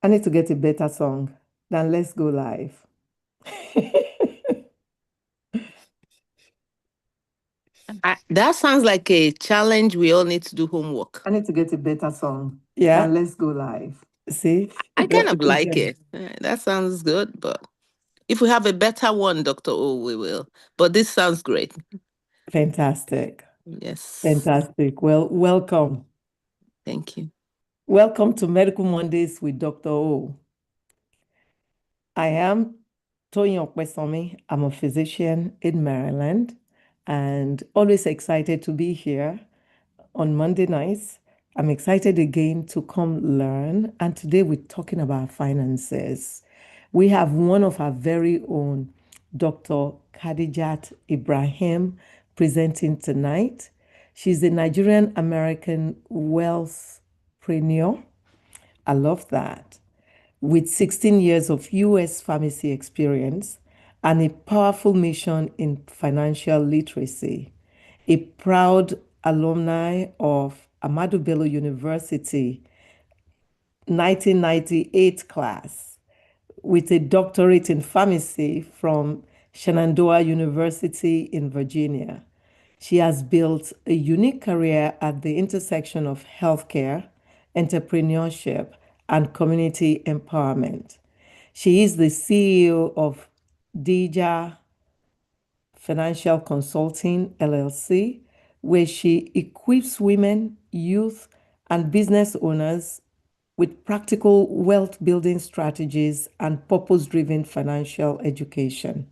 I need to get a better song than Let's Go Live. That sounds like a challenge. We all need to do homework. I need to get a better song Yeah. than Let's Go Live. See? I kind of like Okay. it. That sounds good, but if we have a better one, Dr. O, we will. But this sounds great. Fantastic. Yes. Fantastic. Well, welcome. Thank you. Welcome to Medical Mondays with Dr. O. I am Toyin Okpesanmi. I'm a physician in Maryland and always excited to be here on Monday nights. I'm excited again to come learn. And today we're talking about finances. We have one of our very own, Dr. Khadijat Ibrahim, presenting tonight. She's a Nigerian American wealthpreneur. I love that. With 16 years of US pharmacy experience and a powerful mission in financial literacy, a proud alumni of Ahmadu Bello University 1998 class, with a doctorate in pharmacy from Shenandoah University in Virginia. She has built a unique career at the intersection of healthcare, entrepreneurship, and community empowerment. She is the CEO of Dija Financial Consulting LLC, where she equips women, youth, and business owners with practical wealth building strategies and purpose driven financial education.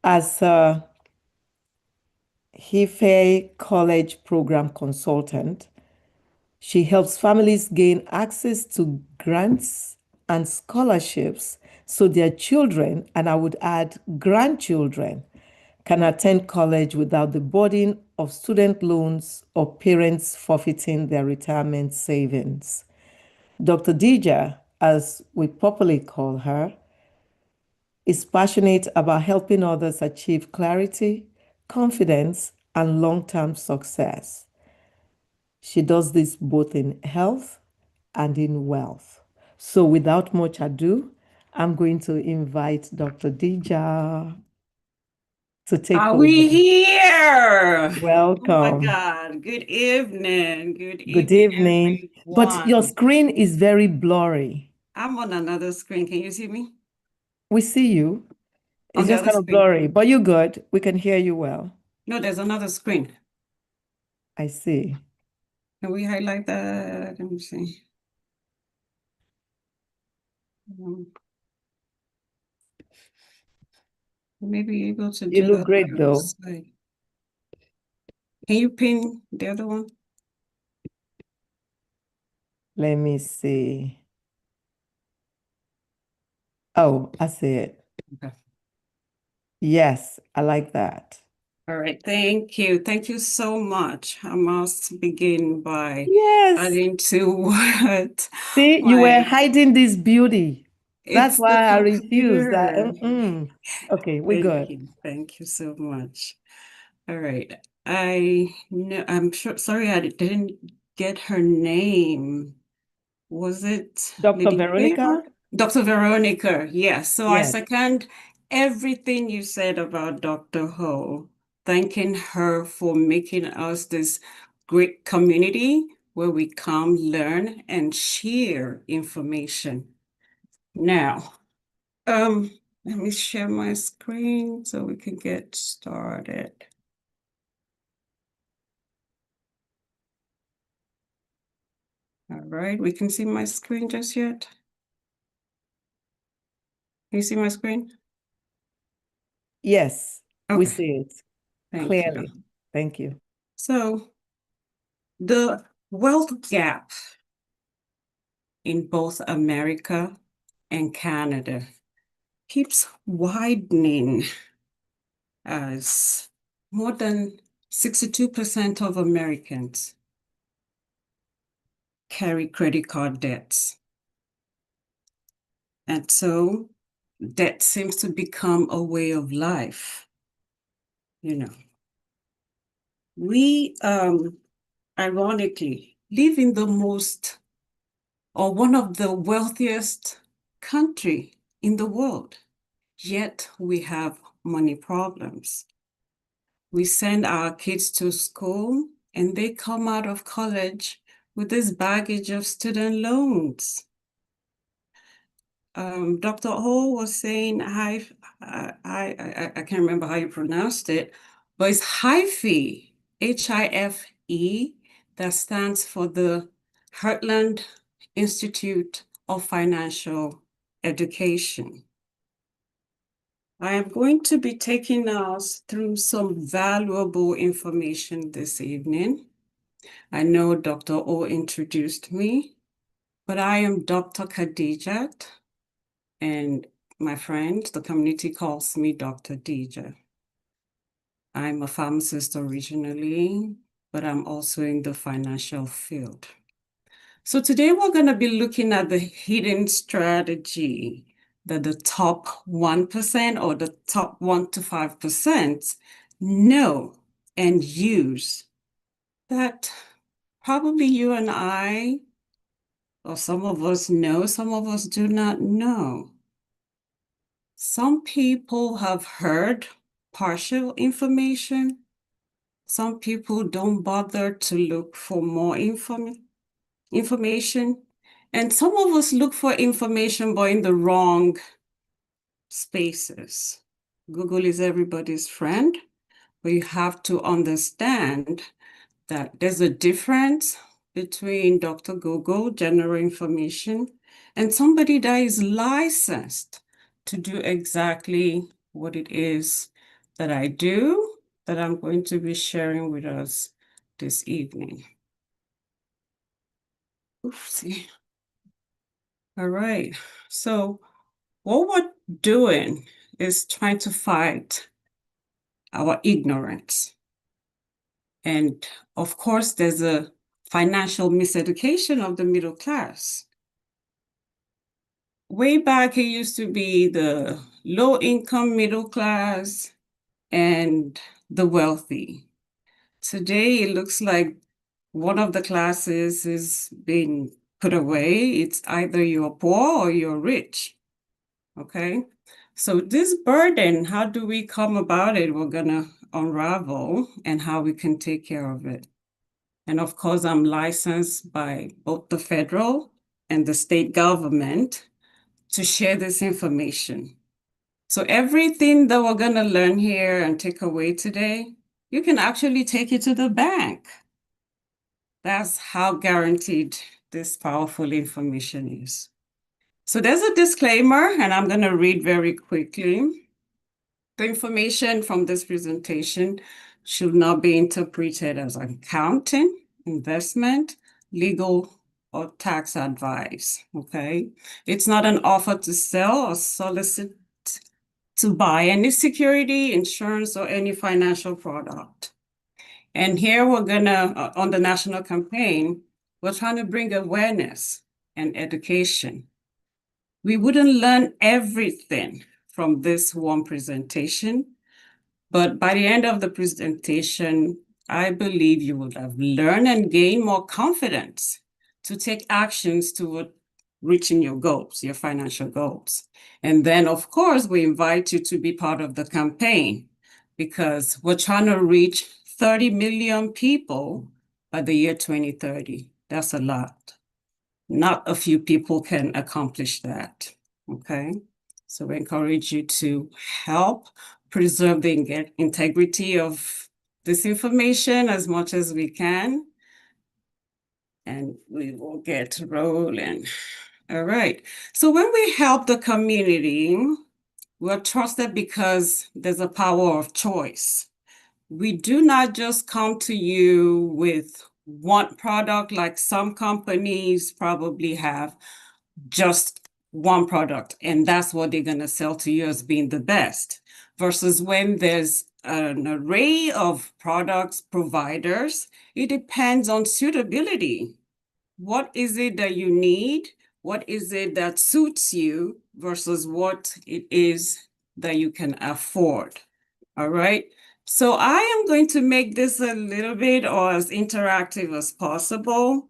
As a Hefe College program consultant, she helps families gain access to grants and scholarships so their children, and I would add grandchildren, can attend college without the burden of student loans or parents forfeiting their retirement savings. Dr. Dija, as we popularly call her, is passionate about helping others achieve clarity, confidence, and long term success. She does this both in health and in wealth. So, without much ado, I'm going to invite Dr. Dija to take Are over. we here? Oh my Welcome. God. Good evening. Good Good evening, evening. But your everyone. screen is very blurry. I'm on another screen. Can you see me? We see you. On It's the just other kind of screen. blurry, but you're good. We can hear you well. No, there's another screen. I see. Can we highlight that? Let me see. Maybe able to You do look that great on the though. side. Can you pin the other one? Let me see. Oh, I see it. Okay. Yes, I like that. All right, thank you. Thank you so much. I must begin by Yes. adding to what See, you were hiding this beauty. That's it's why the I refused that. computer. Okay, we're good. Thank you so much. All right. I know I'm sure sorry I didn't get her name. Was it Dr. Lady Veronica? Favor? Dr. Veronica, yes. So I Yes. second everything you said about Dr. Ho, thanking her for making us this great community where we come, learn, and share information. Now, let me share my screen so we can get started. All right, we can see my screen just yet? Can you see my screen? Yes, we Okay. see it Thank clearly. you. Thank you. So the wealth gap in both America and Canada keeps widening as more than 62% of Americans carry credit card debts. And so debt seems to become a way of life. You know, we ironically live in the most or one of the wealthiest country in the world, yet we have money problems. We send our kids to school and they come out of college with this baggage of student loans. Dr. Ho was saying, I can't remember how you pronounced it, but it's HIFE, H-I-F-E, that stands for the Heartland Institute of Financial Education. I am going to be taking us through some valuable information this evening. I know Dr. O introduced me, but I am Dr. Khadijat, and my friend, the community calls me Dr. Dija. I'm a pharmacist originally, but I'm also in the financial field. So today we're going to be looking at the hidden strategy that the top 1% or the top 1 to 5% know and use that probably you and I, or some of us know, some of us do not know. Some people have heard partial information. Some people don't bother to look for more information. And some of us look for information, but in the wrong spaces. Google is everybody's friend, but you have to understand that there's a difference between Dr. Google, general information, and somebody that is licensed to do exactly what it is that I do, that I'm going to be sharing with us this evening. Oopsie. All right, so what we're doing is trying to fight our ignorance. And of course, there's a financial miseducation of the middle class. Way back, it used to be the low-income middle class and the wealthy. Today, it looks like one of the classes is being put away. It's either you're poor or you're rich, okay? So this burden, how do we come about it? We're gonna unravel and how we can take care of it. And of course, I'm licensed by both the federal and the state government to share this information. So everything that we're gonna learn here and take away today, you can actually take it to the bank. That's how guaranteed this powerful information is. So there's a disclaimer, and I'm gonna read very quickly. The information from this presentation should not be interpreted as accounting, investment, legal, or tax advice, okay? It's not an offer to sell or solicit to buy any security, insurance, or any financial product. And here we're gonna, on the national campaign, we're trying to bring awareness and education. We wouldn't learn everything from this one presentation, but by the end of the presentation, I believe you would have learned and gained more confidence to take actions toward reaching your goals, your financial goals. And then, of course, we invite you to be part of the campaign because we're trying to reach 30 million people by the year 2030. That's a lot. Not a few people can accomplish that, okay? So we encourage you to help preserve the integrity of this information as much as we can. And we will get rolling. All right. So when we help the community, we're trusted because there's a power of choice. We do not just come to you with one product like some companies probably have just one product, and that's what they're going to sell to you as being the best, versus when there's an array of products providers, it depends on suitability. What is it that you need? What is it that suits you versus what it is that you can afford? All right. So I am going to make this a little bit or as interactive as possible.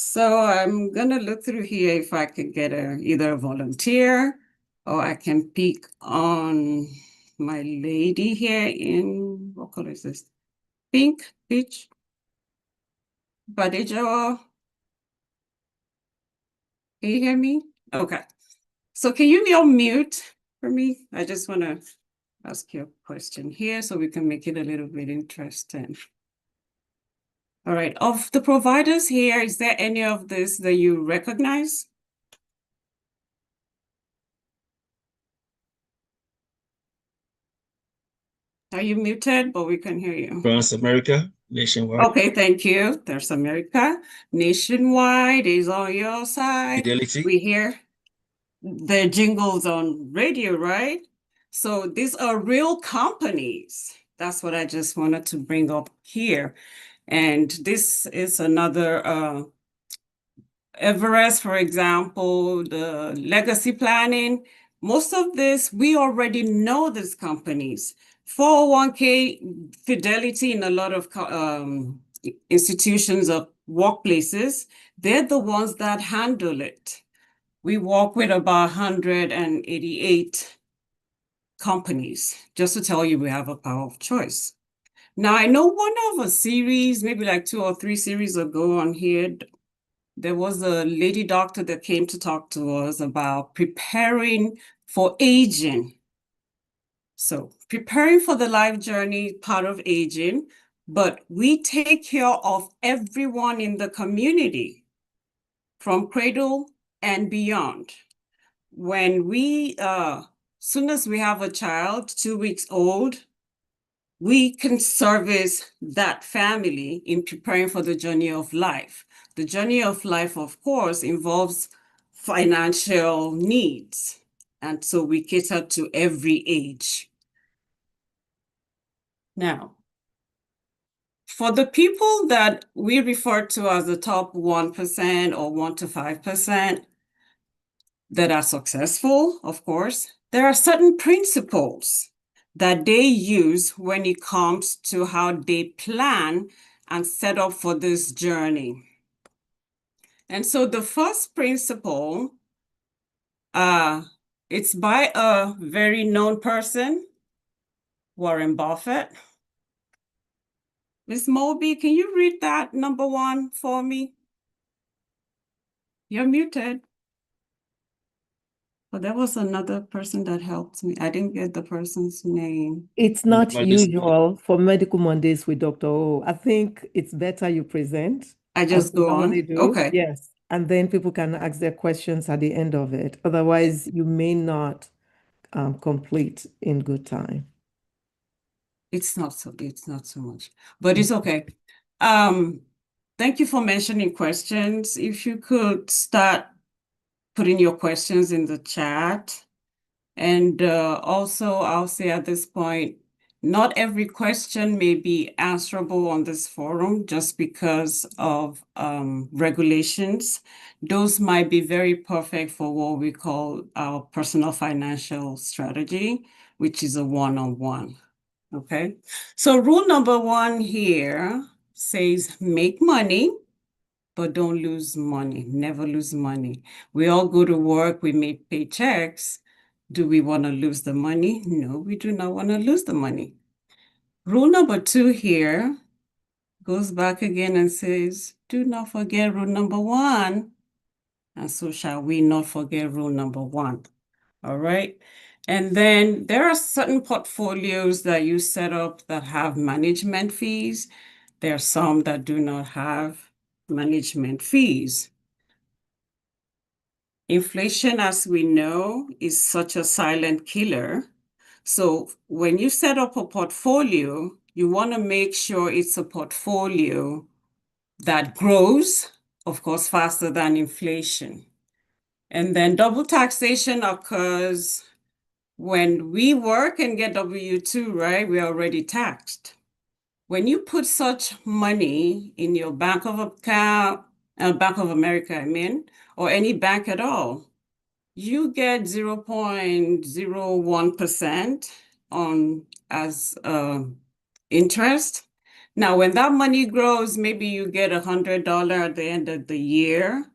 So I'm gonna look through here if I could get either a volunteer or I can pick on my lady here in, what color is this? Pink, peach, Badejo. Can you hear me? Okay. So can you be on mute for me? I just want to ask you a question here so we can make it a little bit interesting. All right. Of the providers here, is there any of this that you recognize? Are you muted? But we can hear you. Transamerica, Nationwide. Okay, thank you. There's America. Nationwide is on your side. Fidelity. We hear the jingles on radio, right? So these are real companies. That's what I just wanted to bring up here. And this is another Everest, for example, the legacy planning. Most of this, we already know these companies. 401k, Fidelity in a lot of institutions of workplaces, they're the ones that handle it. We work with about 188 companies, just to tell you we have a power of choice. Now, I know one of a series, maybe like 2 or 3 series ago on here, there was a lady doctor that came to talk to us about preparing for aging. So preparing for the life journey, part of aging, but we take care of everyone in the community from cradle and beyond. When we, soon as we have a child, 2 weeks old, we can service that family in preparing for the journey of life. The journey of life, of course, involves financial needs. And so we cater to every age. Now, for the people that we refer to as the top 1% or 1 to 5% that are successful, of course, there are certain principles that they use when it comes to how they plan and set up for this journey. And so the first principle, it's by a very known person, Warren Buffett. Ms. Moby, can you read that number 1 for me? You're muted. But there was another person that helped me. I didn't get the person's name. It's not Like this- usual for Medical Mondays with Dr. O. I think it's better you present I as just we go normally on. do. Okay. Yes. And then people can ask their questions at the end of it. Otherwise, you may not complete in good time. It's not so much, but it's okay. Thank you for mentioning questions. If you could start putting your questions in the chat. And also, I'll say at this point, not every question may be answerable on this forum just because of regulations. Those might be very perfect for what we call our personal financial strategy, which is a one-on-one. Okay, so rule number 1 here says make money, but don't lose money. Never lose money. We all go to work, we make paychecks. Do we want to lose the money? No, we do not want to lose the money. Rule number 2 here goes back again and says, do not forget rule number 1. And so shall we not forget rule number 1. All right. And then there are certain portfolios that you set up that have management fees. There are some that do not have management fees. Inflation, as we know, is such a silent killer. So when you set up a portfolio, you want to make sure it's a portfolio that grows, of course, faster than inflation. And then double taxation occurs when we work and get W-2, right? We're already taxed. When you put such money in your Bank of America, I mean, or any bank at all, you get 0.01% on as interest. Now, when that money grows, maybe you get $100 at the end of the year,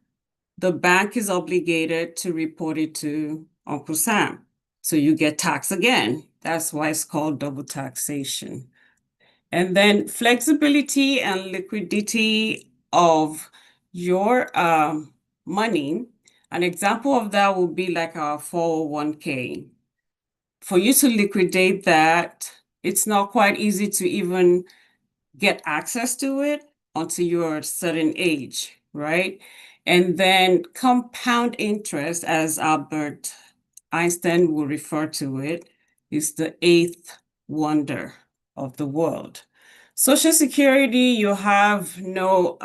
the bank is obligated to report it to Uncle Sam. So you get taxed again. That's why it's called double taxation. And then flexibility and liquidity of your money. An example of that would be like our 401k. For you to liquidate that, it's not quite easy to even get access to it until you're a certain age, right? And then compound interest, as Albert Einstein will refer to it, is the eighth wonder of the world. Social Security, you have no,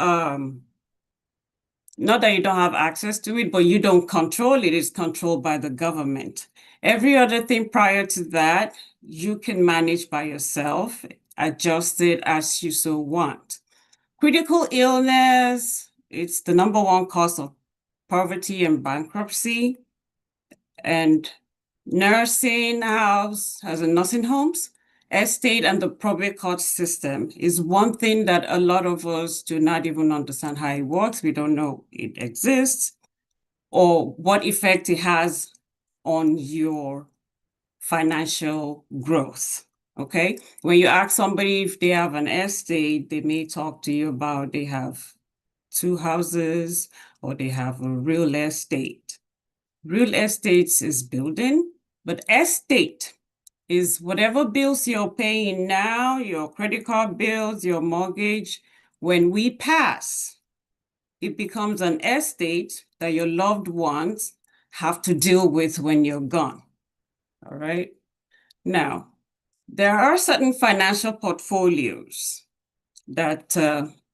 not that you don't have access to it, but you don't control it. It's controlled by the government. Every other thing prior to that, you can manage by yourself, adjust it as you so want. Critical illness, it's the number one cause of poverty and bankruptcy. And nursing house, as in nursing homes, estate and the probate court system is one thing that a lot of us do not even understand how it works. We don't know it exists or what effect it has on your financial growth. Okay. When you ask somebody if they have an estate, they may talk to you about they have 2 houses or they have a real estate. Real estate is building, but estate is whatever bills you're paying now, your credit card bills, your mortgage. When we pass, it becomes an estate that your loved ones have to deal with when you're gone. All right. Now, there are certain financial portfolios that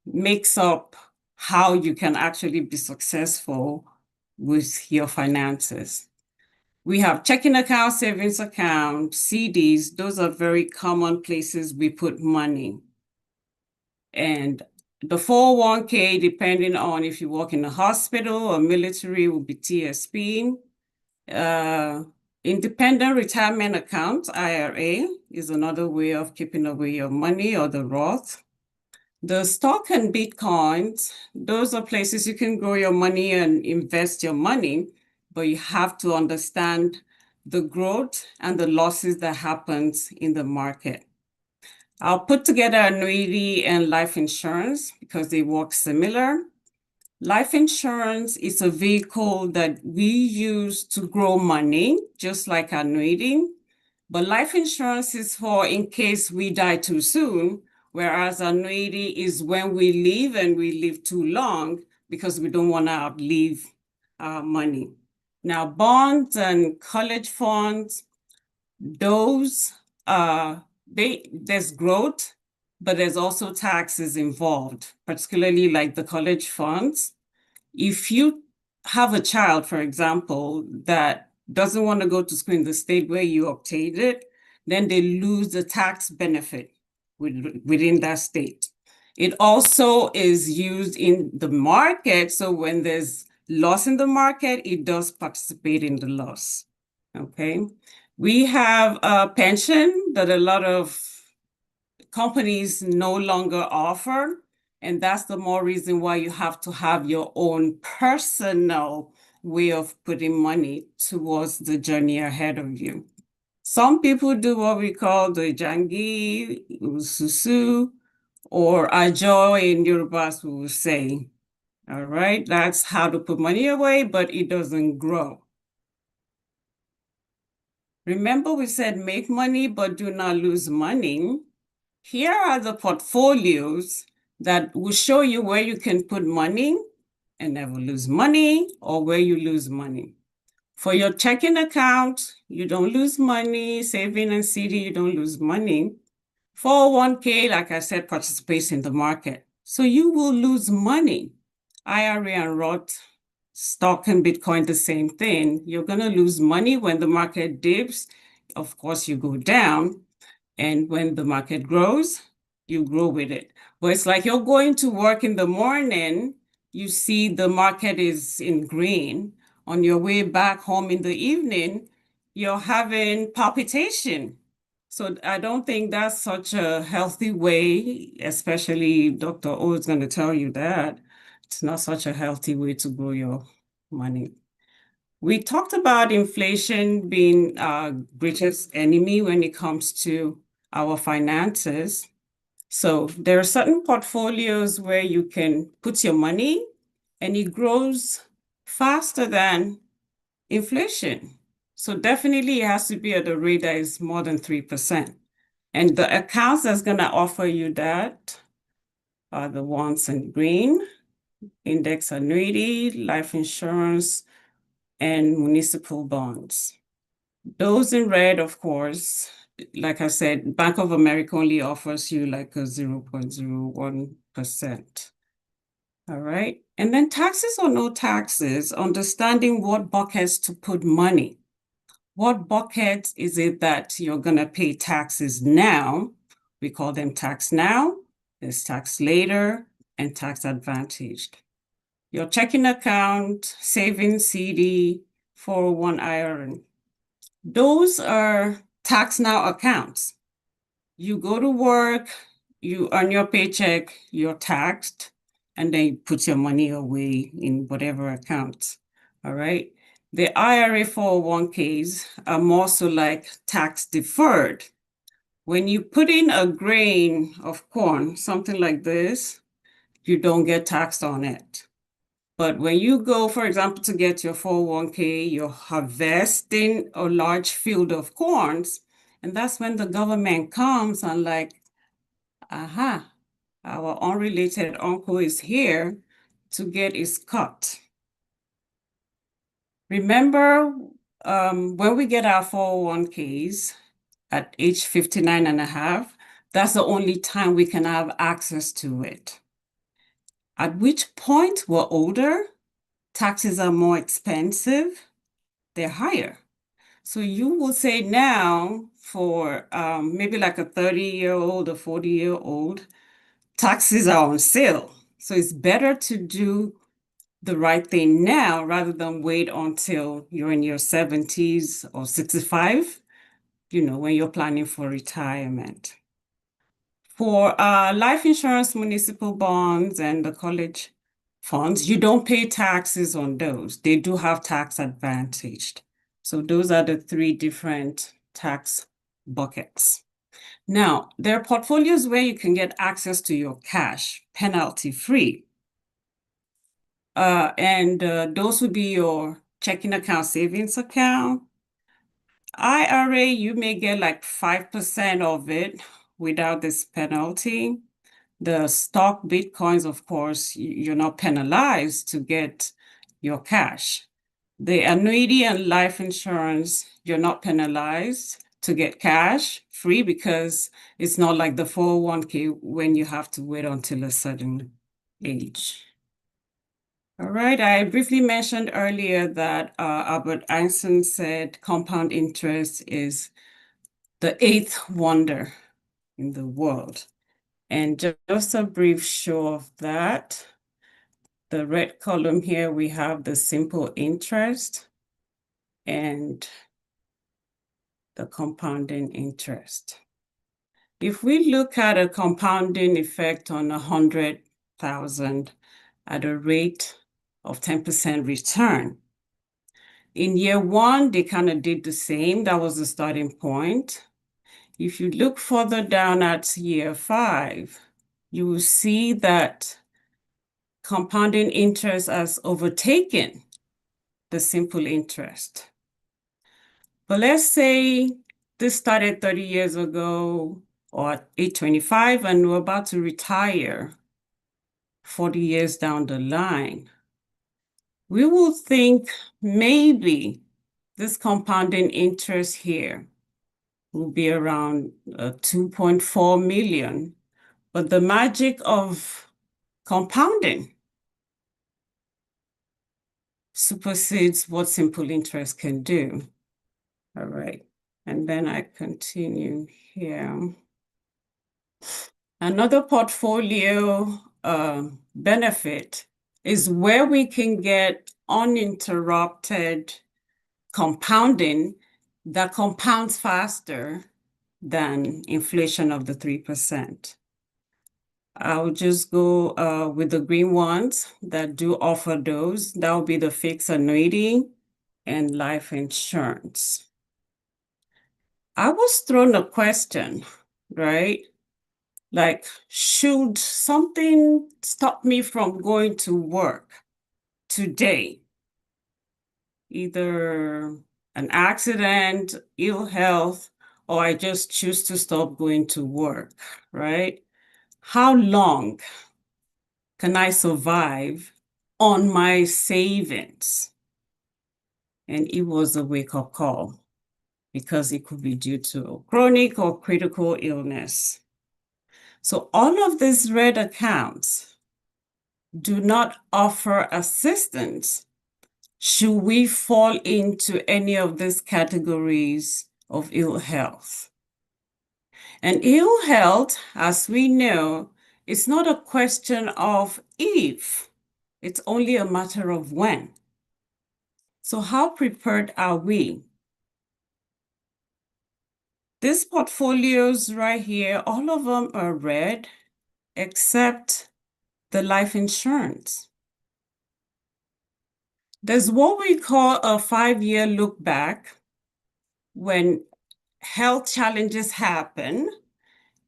makes up how you can actually be successful with your finances. We have checking account, savings account, CDs. Those are very common places we put money. And the 401k, depending on if you work in a hospital or military, will be TSP. Independent retirement account, IRA, is another way of keeping away your money, or the Roth. The stock and Bitcoins, those are places you can grow your money and invest your money, but you have to understand the growth and the losses that happens in the market. I'll put together annuity and life insurance because they work similar. Life insurance is a vehicle that we use to grow money, just like annuity. But life insurance is for in case we die too soon, whereas annuity is when we live and we live too long because we don't want to outlive our money. Now, bonds and college funds, those there's growth, but there's also taxes involved, particularly like the college funds. If you have a child, for example, that doesn't want to go to school in the state where you obtained it, then they lose the tax benefit within that state. It also is used in the market. So when there's loss in the market, it does participate in the loss. Okay. We have a pension that a lot of companies no longer offer. And that's the more reason why you have to have your own personal way of putting money towards the journey ahead of you. Some people do what we call the Jangi, Susu, or Ajo in Yoruba, we will say. All right, that's how to put money away, but it doesn't grow. Remember, we said make money, but do not lose money. Here are the portfolios that will show you where you can put money and never lose money, or where you lose money. For your checking account, you don't lose money. Saving and CD, you don't lose money. 401k, like I said, participates in the market. So you will lose money. IRA and Roth, stock and Bitcoin, the same thing. You're going to lose money when the market dips. Of course, you go down. And when the market grows, you grow with it. But it's like you're going to work in the morning, you see the market is in green. On your way back home in the evening, you're having palpitation. So I don't think that's such a healthy way, especially Dr. O is going to tell you that. It's not such a healthy way to grow your money. We talked about inflation being our greatest enemy when it comes to our finances. So there are certain portfolios where you can put your money and it grows faster than inflation. So definitely it has to be at a rate that is more than 3%. And the accounts that's going to offer you that are the ones in green: index annuity, life insurance, and municipal bonds. Those in red, of course, like I said, Bank of America only offers you like a 0.01%. All right. And then taxes or no taxes, understanding what buckets to put money. What bucket is it that you're going to pay taxes now? We call them tax now, there's tax later, and tax advantaged. Your checking account, savings, CD, 401 IRA. Those are tax now accounts. You go to work, you earn your paycheck, you're taxed, and then you put your money away in whatever account. All right. The IRA 401ks are more so like tax deferred. When you put in a grain of corn, something like this, you don't get taxed on it. But when you go, for example, to get your 401k, you're harvesting a large field of corns, and that's when the government comes and like, aha, our unrelated uncle is here to get his cut. Remember, when we get our 401ks at age 59 and a half, that's the only time we can have access to it. At which point we're older, taxes are more expensive, they're higher. So you will say now for maybe like a 30-year-old or 40-year-old, taxes are on sale. So it's better to do the right thing now rather than wait until you're in your 70s or 65, when you're planning for retirement. For life insurance, municipal bonds, and the college funds, you don't pay taxes on those. They do have tax advantaged. So those are the three different tax buckets. Now, there are portfolios where you can get access to your cash penalty-free. And those would be your checking account, savings account. IRA, you may get like 5% of it without this penalty. The stock Bitcoins, of course, you're not penalized to get your cash. The annuity and life insurance, you're not penalized to get cash free because it's not like the 401k when you have to wait until a certain age. All right, I briefly mentioned earlier that Albert Einstein said compound interest is the eighth wonder in the world. And just a brief show of that. The red column here, we have the simple interest and the compounding interest. If we look at a compounding effect on 100,000 at a rate of 10% return, in year one, they kind of did the same. That was the starting point. If you look further down at year 5, you will see that compounding interest has overtaken the simple interest. But let's say this started 30 years ago or at age 25 and we're about to retire 40 years down the line. We will think maybe this compounding interest here will be around 2.4 million. But the magic of compounding supersedes what simple interest can do. All right, and then I continue here. Another portfolio benefit is where we can get uninterrupted compounding that compounds faster than inflation of the 3%. I'll just go with the green ones that do offer those. That will be the fixed annuity and life insurance. I was thrown a question, right? Like, should something stop me from going to work today? Either an accident, ill health, or I just choose to stop going to work, right? How long can I survive on my savings? And it was a wake-up call because it could be due to chronic or critical illness. So all of these red accounts do not offer assistance should we fall into any of these categories of ill health. And ill health, as we know, is not a question of if, it's only a matter of when. So how prepared are we? These portfolios right here, all of them are red, except the life insurance. There's what we call a 5-year look back when health challenges happen.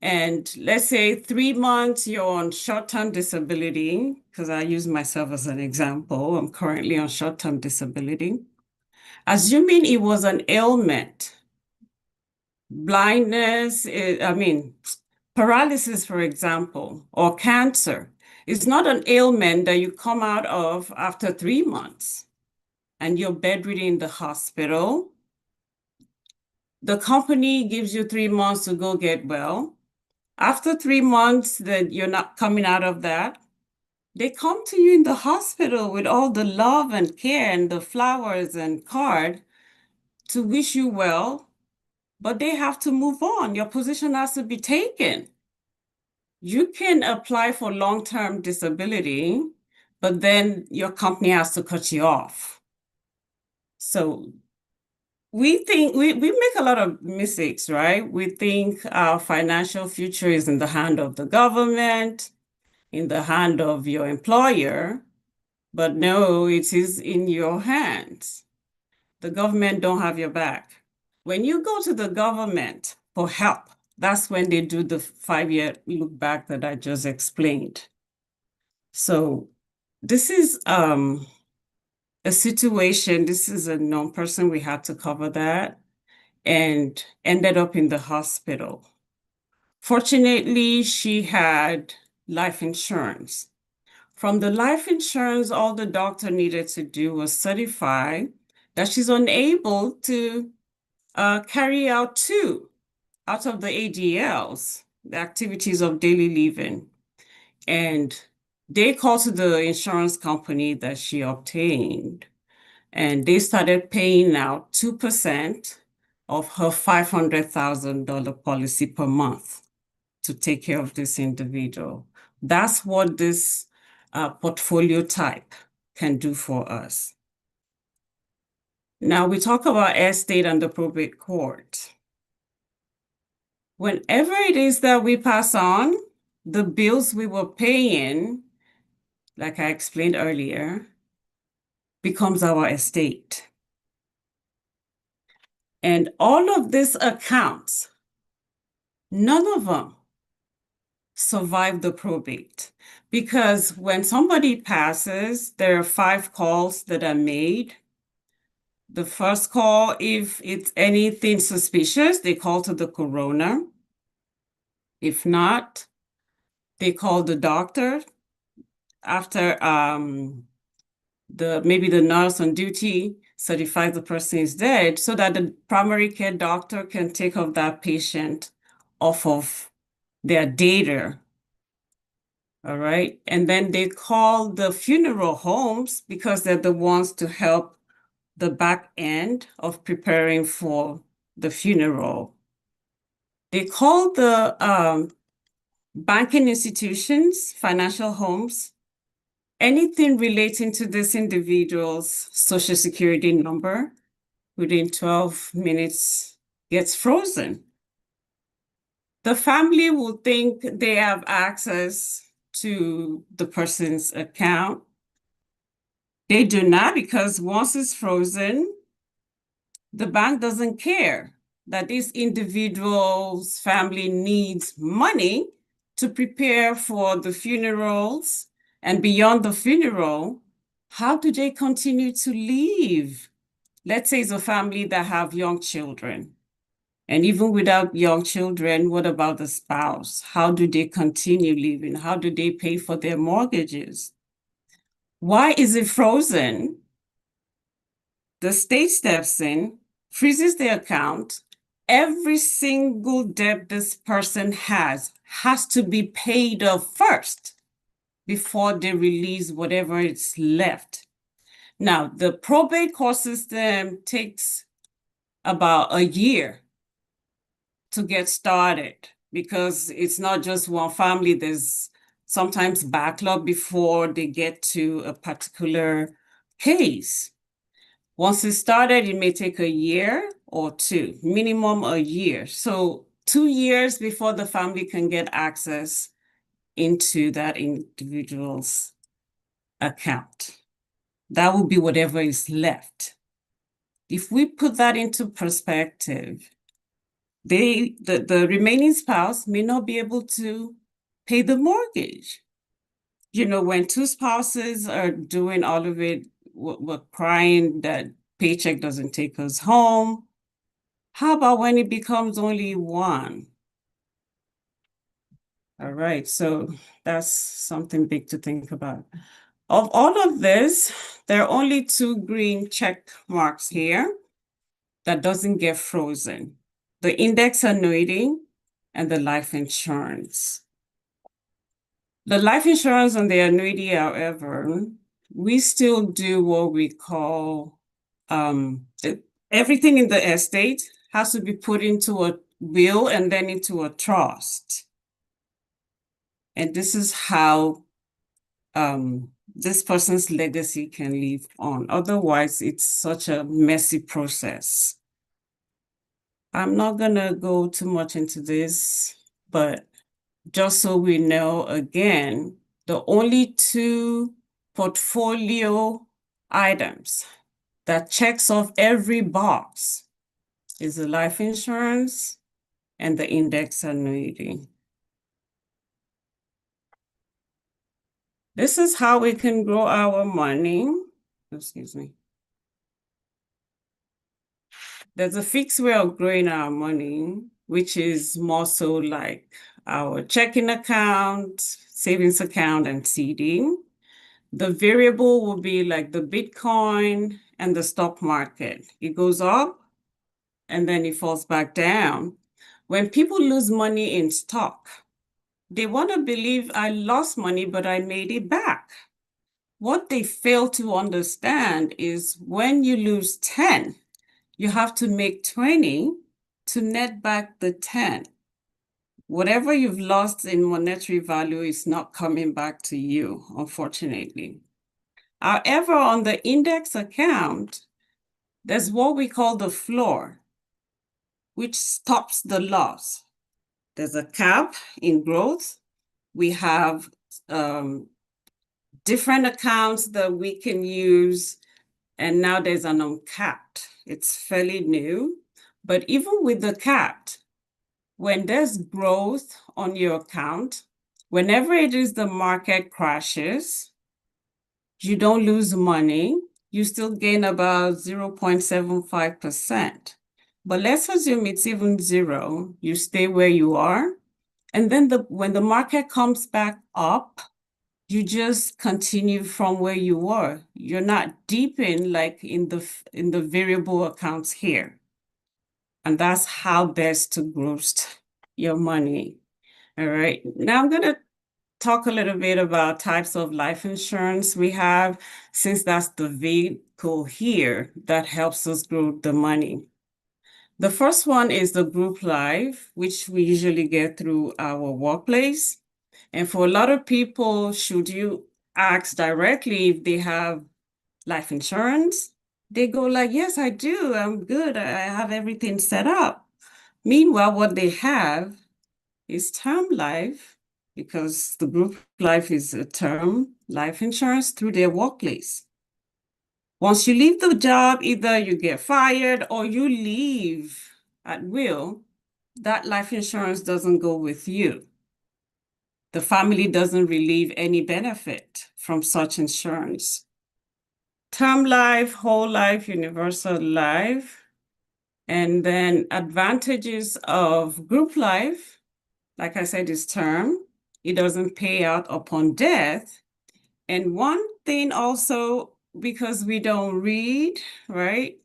And let's say 3 months you're on short-term disability, because I use myself as an example. I'm currently on short-term disability. Assuming it was an ailment, blindness, paralysis, for example, or cancer, it's not an ailment that you come out of after 3 months and you're bedridden in the hospital. The company gives you 3 months to go get well. After 3 months that you're not coming out of that, they come to you in the hospital with all the love and care and the flowers and card to wish you well, but they have to move on. Your position has to be taken. You can apply for long-term disability, but then your company has to cut you off. So we think we make a lot of mistakes, right? We think our financial future is in the hand of the government, in the hand of your employer, but no, it is in your hands. The government don't have your back. When you go to the government for help, that's when they do the 5-year look back that I just explained. So this is a situation, this is a known person, we had to cover that, and ended up in the hospital. Fortunately, she had life insurance. From the life insurance, all the doctor needed to do was certify that she's unable to carry out 2 out of the ADLs, the activities of daily living. And they called to the insurance company that she obtained, and they started paying out 2% of her $500,000 policy per month to take care of this individual. That's what this portfolio type can do for us. Now we talk about estate and the probate court. Whenever it is that we pass on, the bills we were paying, like I explained earlier, becomes our estate. And all of these accounts, none of them survive the probate, because when somebody passes, there are 5 calls that are made. The first call, if it's anything suspicious, they call to the coroner. If not, they call the doctor after maybe the nurse on duty certifies the person is dead, so that the primary care doctor can take off that patient off of their data. All right. And then they call the funeral homes because they're the ones to help the back end of preparing for the funeral. They call the banking institutions, financial homes, anything relating to this individual's social security number within 12 minutes gets frozen. The family will think they have access to the person's account. They do not, because once it's frozen, the bank doesn't care that this individual's family needs money to prepare for the funerals, and beyond the funeral, how do they continue to live? Let's say it's a family that have young children. And even without young children, what about the spouse? How do they continue living? How do they pay for their mortgages? Why is it frozen? The state steps in, freezes the account. Every single debt this person has to be paid off first before they release whatever is left. Now, the probate court system takes about a year to get started, because it's not just one family. There's sometimes backlog before they get to a particular case. Once it's started, it may take a year or two, minimum a year. So 2 years before the family can get access into that individual's account. That will be whatever is left. If we put that into perspective, the remaining spouse may not be able to pay the mortgage. You know, when two spouses are doing all of it, we're crying that paycheck doesn't take us home. How about when it becomes only one? All right, so that's something big to think about. Of all of this, there are only 2 green check marks here that doesn't get frozen: the index annuity and the life insurance. The life insurance and the annuity, however, we still do what we call everything in the estate has to be put into a will and then into a trust. And this is how this person's legacy can live on. Otherwise, it's such a messy process. I'm not gonna go too much into this, but just so we know, again, the only 2 portfolio items that checks off every box is the life insurance and the index annuity. This is how we can grow our money. Excuse me. There's a fixed way of growing our money, which is more so like our checking account, savings account, and CD. The variable will be like the Bitcoin and the stock market. It goes up and then it falls back down. When people lose money in stock, they want to believe I lost money, but I made it back. What they fail to understand is when you lose 10, you have to make 20 to net back the 10. Whatever you've lost in monetary value is not coming back to you, unfortunately. However, on the index account, there's what we call the floor, which stops the loss. There's a cap in growth. We have different accounts that we can use, and now there's an uncapped. It's fairly new, but even with the capped, when there's growth on your account, whenever it is the market crashes, you don't lose money. You still gain about 0.75%. But let's assume it's even 0. You stay where you are. And then when the market comes back up, you just continue from where you were. You're not deep in like in the variable accounts here. And that's how best to grow your money. All right. Now I'm going to talk a little bit about types of life insurance we have, since that's the vehicle here that helps us grow the money. The first one is the group life, which we usually get through our workplace. And for a lot of people, should you ask directly if they have life insurance, they go like, yes, I do. I'm good. I have everything set up. Meanwhile, what they have is term life, because the group life is a term life insurance through their workplace. Once you leave the job, either you get fired or you leave at will, that life insurance doesn't go with you. The family doesn't receive any benefit from such insurance. Term life, whole life, universal life, and then advantages of group life, like I said, is term. It doesn't pay out upon death. And one thing also, because we don't read, right?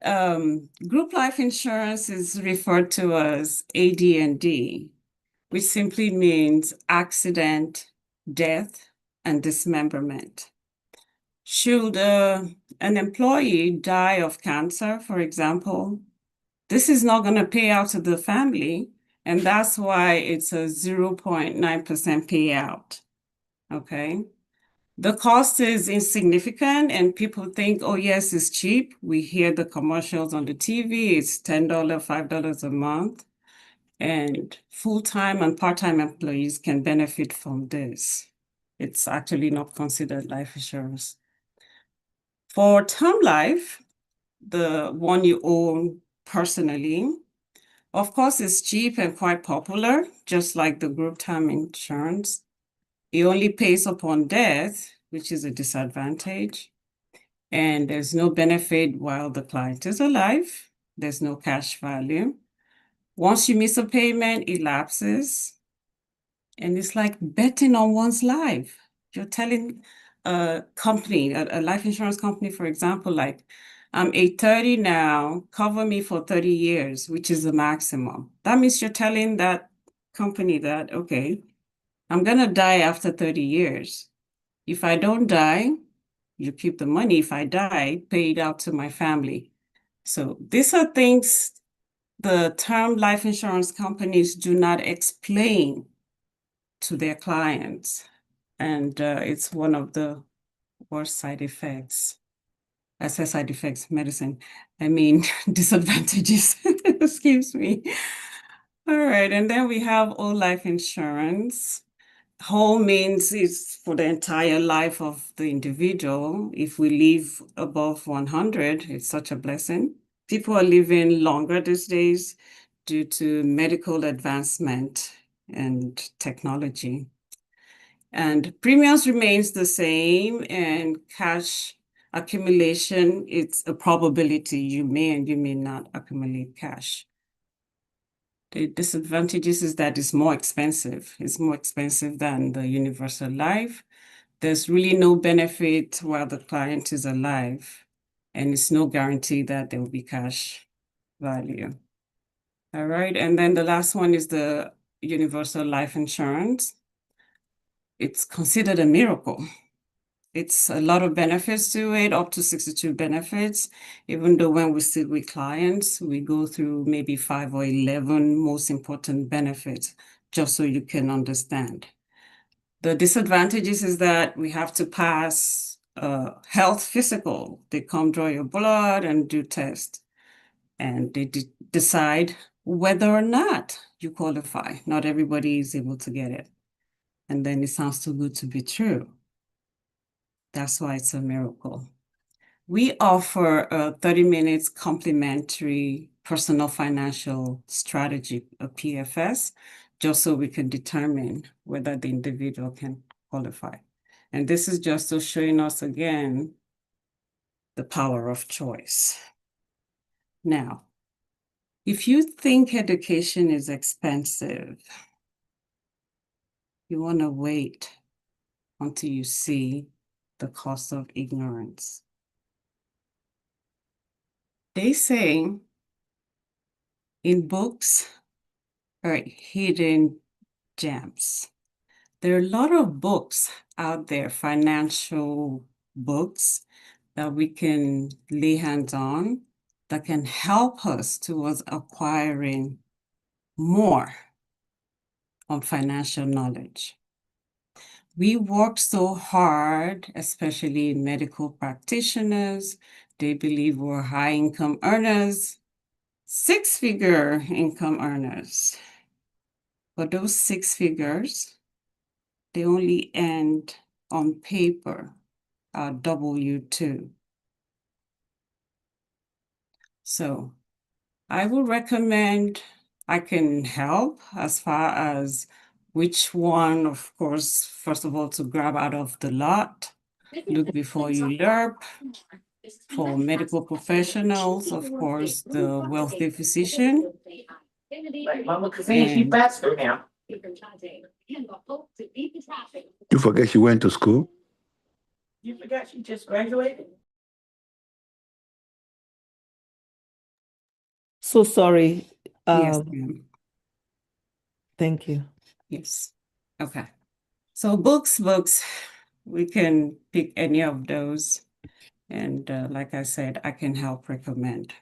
Group life insurance is referred to as AD&D, which simply means accident, death, and dismemberment. Should an employee die of cancer, for example, this is not going to pay out to the family, and that's why it's a 0.9% payout, okay? The cost is insignificant, and people think, oh, yes, it's cheap. We hear the commercials on the TV. It's $10, $5 a month. And full-time and part-time employees can benefit from this. It's actually not considered life insurance. For term life, the one you own personally, of course, it's cheap and quite popular, just like the group term insurance. It only pays upon death, which is a disadvantage. And there's no benefit while the client is alive. There's no cash value. Once you miss a payment, it lapses. And it's like betting on one's life. You're telling a company, a life insurance company, for example, like, I'm 830 now, cover me for 30 years, which is the maximum. That means you're telling that company that, okay, I'm going to die after 30 years. If I don't die, you keep the money. If I die, pay it out to my family. So these are things the term life insurance companies do not explain to their clients. And it's one of the worst side effects. I say side effects, medicine. I mean, disadvantages. Excuse me. All right. And then we have whole life insurance. Whole means it's for the entire life of the individual. If we live above 100, it's such a blessing. People are living longer these days due to medical advancement and technology. And premiums remains the same, and cash accumulation, it's a probability you may and you may not accumulate cash. The disadvantages is that it's more expensive. It's more expensive than the universal life. There's really no benefit while the client is alive, and it's no guarantee that there will be cash value. All right, and then the last one is the universal life insurance. It's considered a miracle. It's a lot of benefits to it, up to 62 benefits, even though when we sit with clients, we go through maybe 5 or 11 most important benefits, just so you can understand. The disadvantages is that we have to pass a health physical. They come draw your blood and do tests, and they decide whether or not you qualify. Not everybody is able to get it. And then it sounds too good to be true. That's why it's a miracle. We offer a 30 minutes complimentary personal financial strategy, a PFS, just so we can determine whether the individual can qualify. And this is just to showing us again the power of choice. Now, if you think education is expensive, you want to wait until you see the cost of ignorance. They say in books are hidden gems. There are a lot of books out there, financial books that we can lay hands on that can help us towards acquiring more on financial knowledge. We work so hard, especially medical practitioners. They believe we're high income earners, 6-figure income earners. but those 6 figures, they only end on paper, W-2. So I would recommend, I can help as far as which one, of course, first of all, to grab out of the lot. Look before you lerp. For medical professionals, of course, the wealthy physician. And You forget she went to school? You forgot she just graduated? So sorry. yes, ma'am. Thank you. Yes. Okay. So books, we can pick any of those. And like I said, I can help recommend.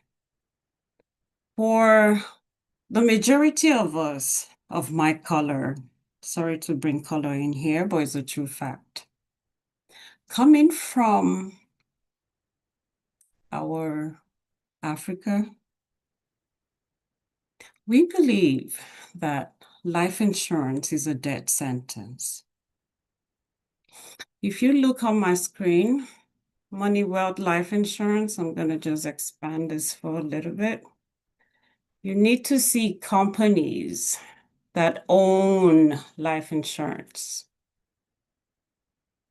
For the majority of us, of my color, sorry to bring color in here, but it's a true fact. Coming from our Africa, we believe that life insurance is a death sentence. If you look on my screen, Money, Wealth, Life Insurance, I'm going to just expand this for a little bit. You need to see companies that own life insurance.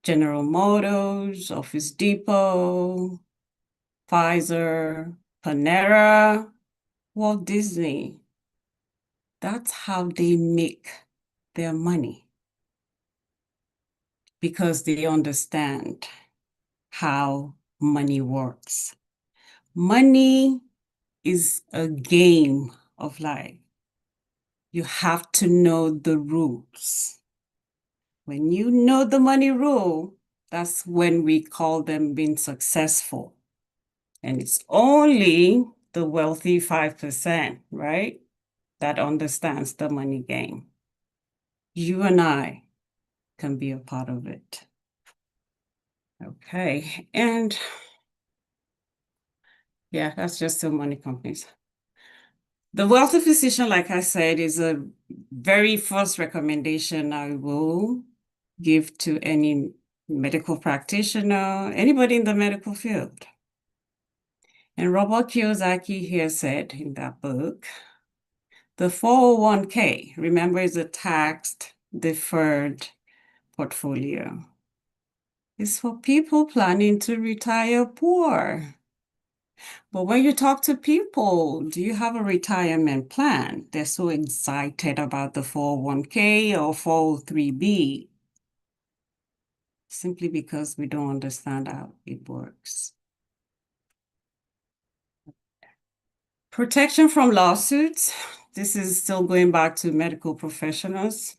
General Motors, Office Depot, Pfizer, Panera, Walt Disney. That's how they make their money, because they understand how money works. Money is a game of life. You have to know the rules. When you know the money rule, that's when we call them being successful. And it's only the wealthy 5%, right, that understands the money game. You and I can be a part of it. Okay, and yeah, that's just the money companies. The wealthy physician, like I said, is a very first recommendation I will give to any medical practitioner, anybody in the medical field. And Robert Kiyosaki here said in that book, the 401k, remember, is a taxed deferred portfolio. It's for people planning to retire poor. But when you talk to people, do you have a retirement plan? They're so excited about the 401k or 403b, simply because we don't understand how it works. Protection from lawsuits. This is still going back to medical professionals.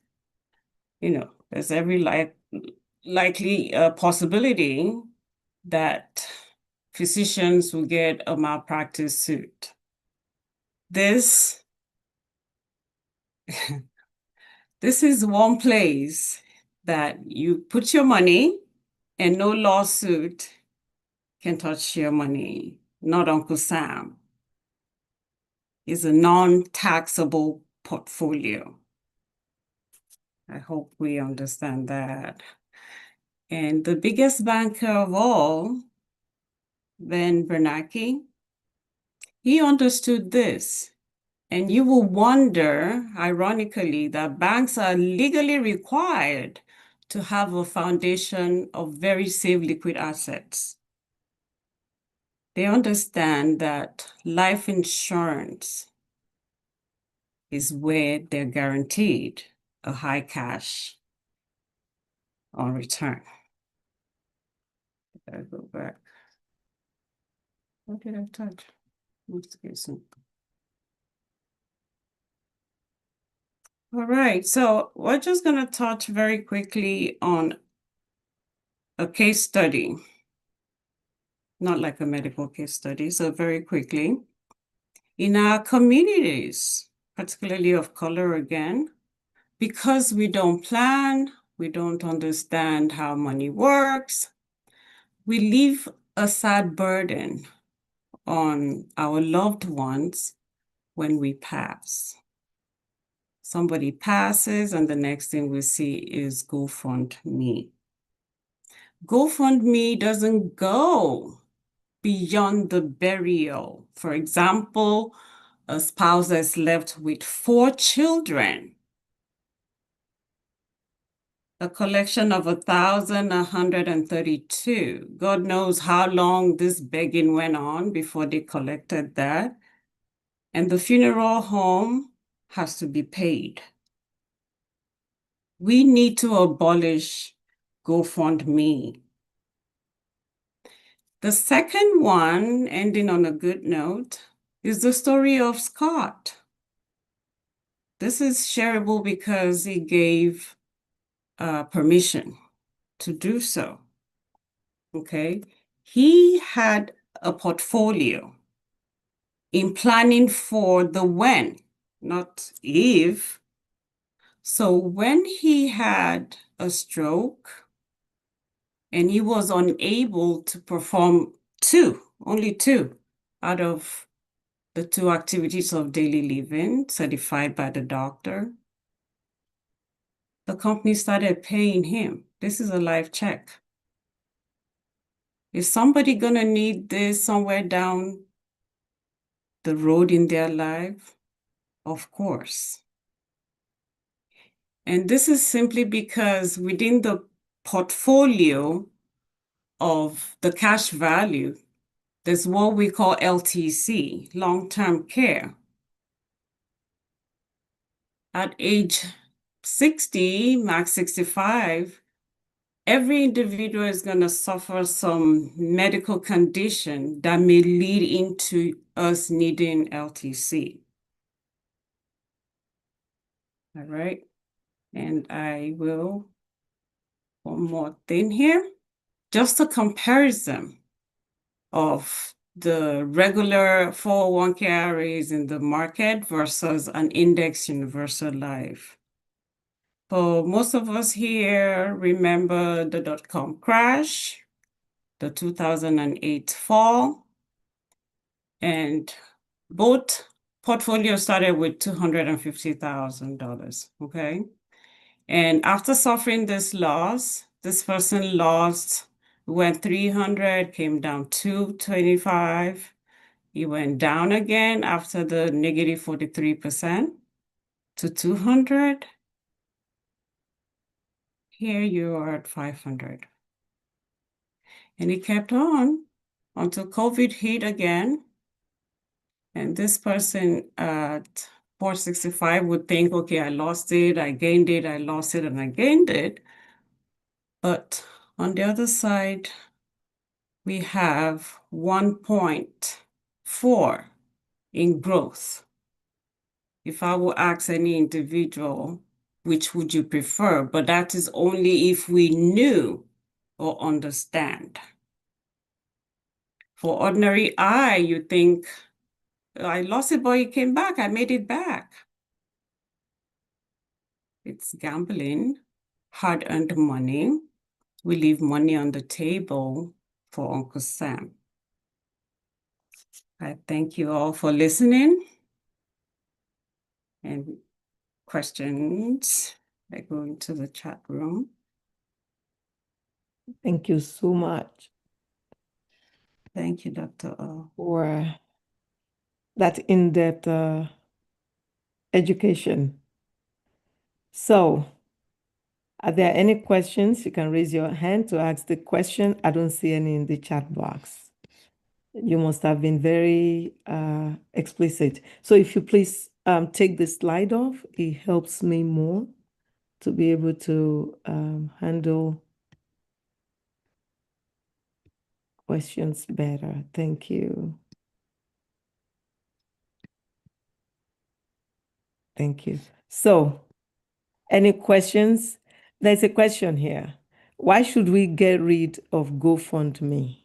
You know, there's every likely possibility that physicians will get a malpractice suit. This is one place that you put your money and no lawsuit can touch your money, not Uncle Sam. It's a non-taxable portfolio. I hope we understand that. And the biggest banker of all, Ben Bernanke, he understood this. And you will wonder, ironically, that banks are legally required to have a foundation of very safe liquid assets. They understand that life insurance is where they're guaranteed a high cash on return. I go back. What did I touch? Let's get some. All right, so we're just going to touch very quickly on a case study, not like a medical case study, so very quickly. In our communities, particularly of color again, because we don't plan, we don't understand how money works, we leave a sad burden on our loved ones when we pass. Somebody passes, and the next thing we see is GoFundMe. GoFundMe doesn't go beyond the burial. For example, a spouse is left with 4 children. A collection of 1,132. God knows how long this begging went on before they collected that. And the funeral home has to be paid. We need to abolish GoFundMe. The second one, ending on a good note, is the story of Scott. This is shareable because he gave permission to do so. Okay, he had a portfolio in planning for the when, not if. So when he had a stroke and he was unable to perform only two out of the 2 activities of daily living certified by the doctor, the company started paying him. This is a life check. Is somebody gonna need this somewhere down the road in their life? Of course. And this is simply because within the portfolio of the cash value, there's what we call LTC, long-term care. At age 60, max 65, every individual is going to suffer some medical condition that may lead into us needing LTC. All right. And I will, one more thing here, just a comparison of the regular 401k IRAs in the market versus an index universal life. So most of us here remember the dot-com crash, the 2008 fall, and both portfolios started with $250,000, okay? And after suffering this loss, this person went 300, came down 225. He went down again after the negative 43% to 200. Here you are at 500. And he kept on until COVID hit again. And this person at 465 would think, okay, I lost it, I gained it, I lost it, and I gained it. But on the other side, we have 1.4 in growth. If I will ask any individual, which would you prefer? But that is only if we knew or understand. For ordinary eye, you think, I lost it, but it came back. I made it back. It's gambling, hard-earned money. We leave money on the table for Uncle Sam. I thank you all for listening. And questions, I go into the chat room. Thank you so much Thank you, Dr. O. for that in-depth education. So, are there any questions? You can raise your hand to ask the question. I don't see any in the chat box. You must have been very explicit. So if you please take the slide off, it helps me more to be able to handle questions better. Thank you. Thank you. So, any questions? There's a question here. Why should we get rid of GoFundMe?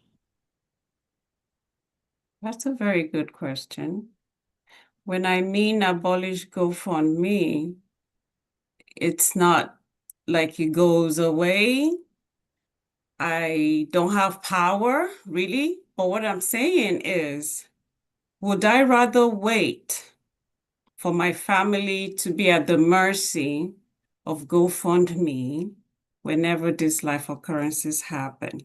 That's a very good question. When I mean abolish GoFundMe, it's not like it goes away. I don't have power, really. But what I'm saying is, would I rather wait for my family to be at the mercy of GoFundMe whenever these life occurrences happen.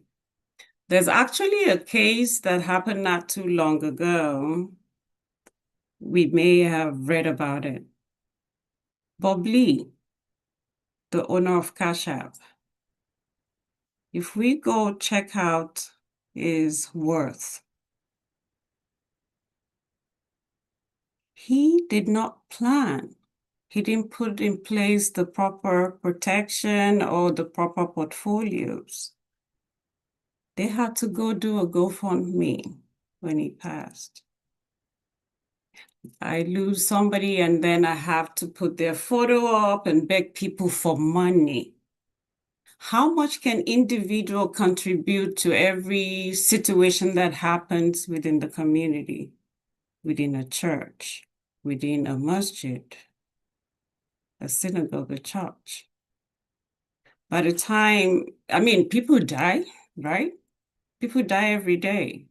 There's actually a case that happened not too long ago. We may have read about it. Bob Lee, the owner of Cash App. If we go check out his worth, he did not plan. He didn't put in place the proper protection or the proper portfolios. They had to go do a GoFundMe when he passed. I lose somebody and then I have to put their photo up and beg people for money. How much can individual contribute to every situation that happens within the community, within a church, within a masjid, a synagogue, a church? By the time, people die, right? People die every day.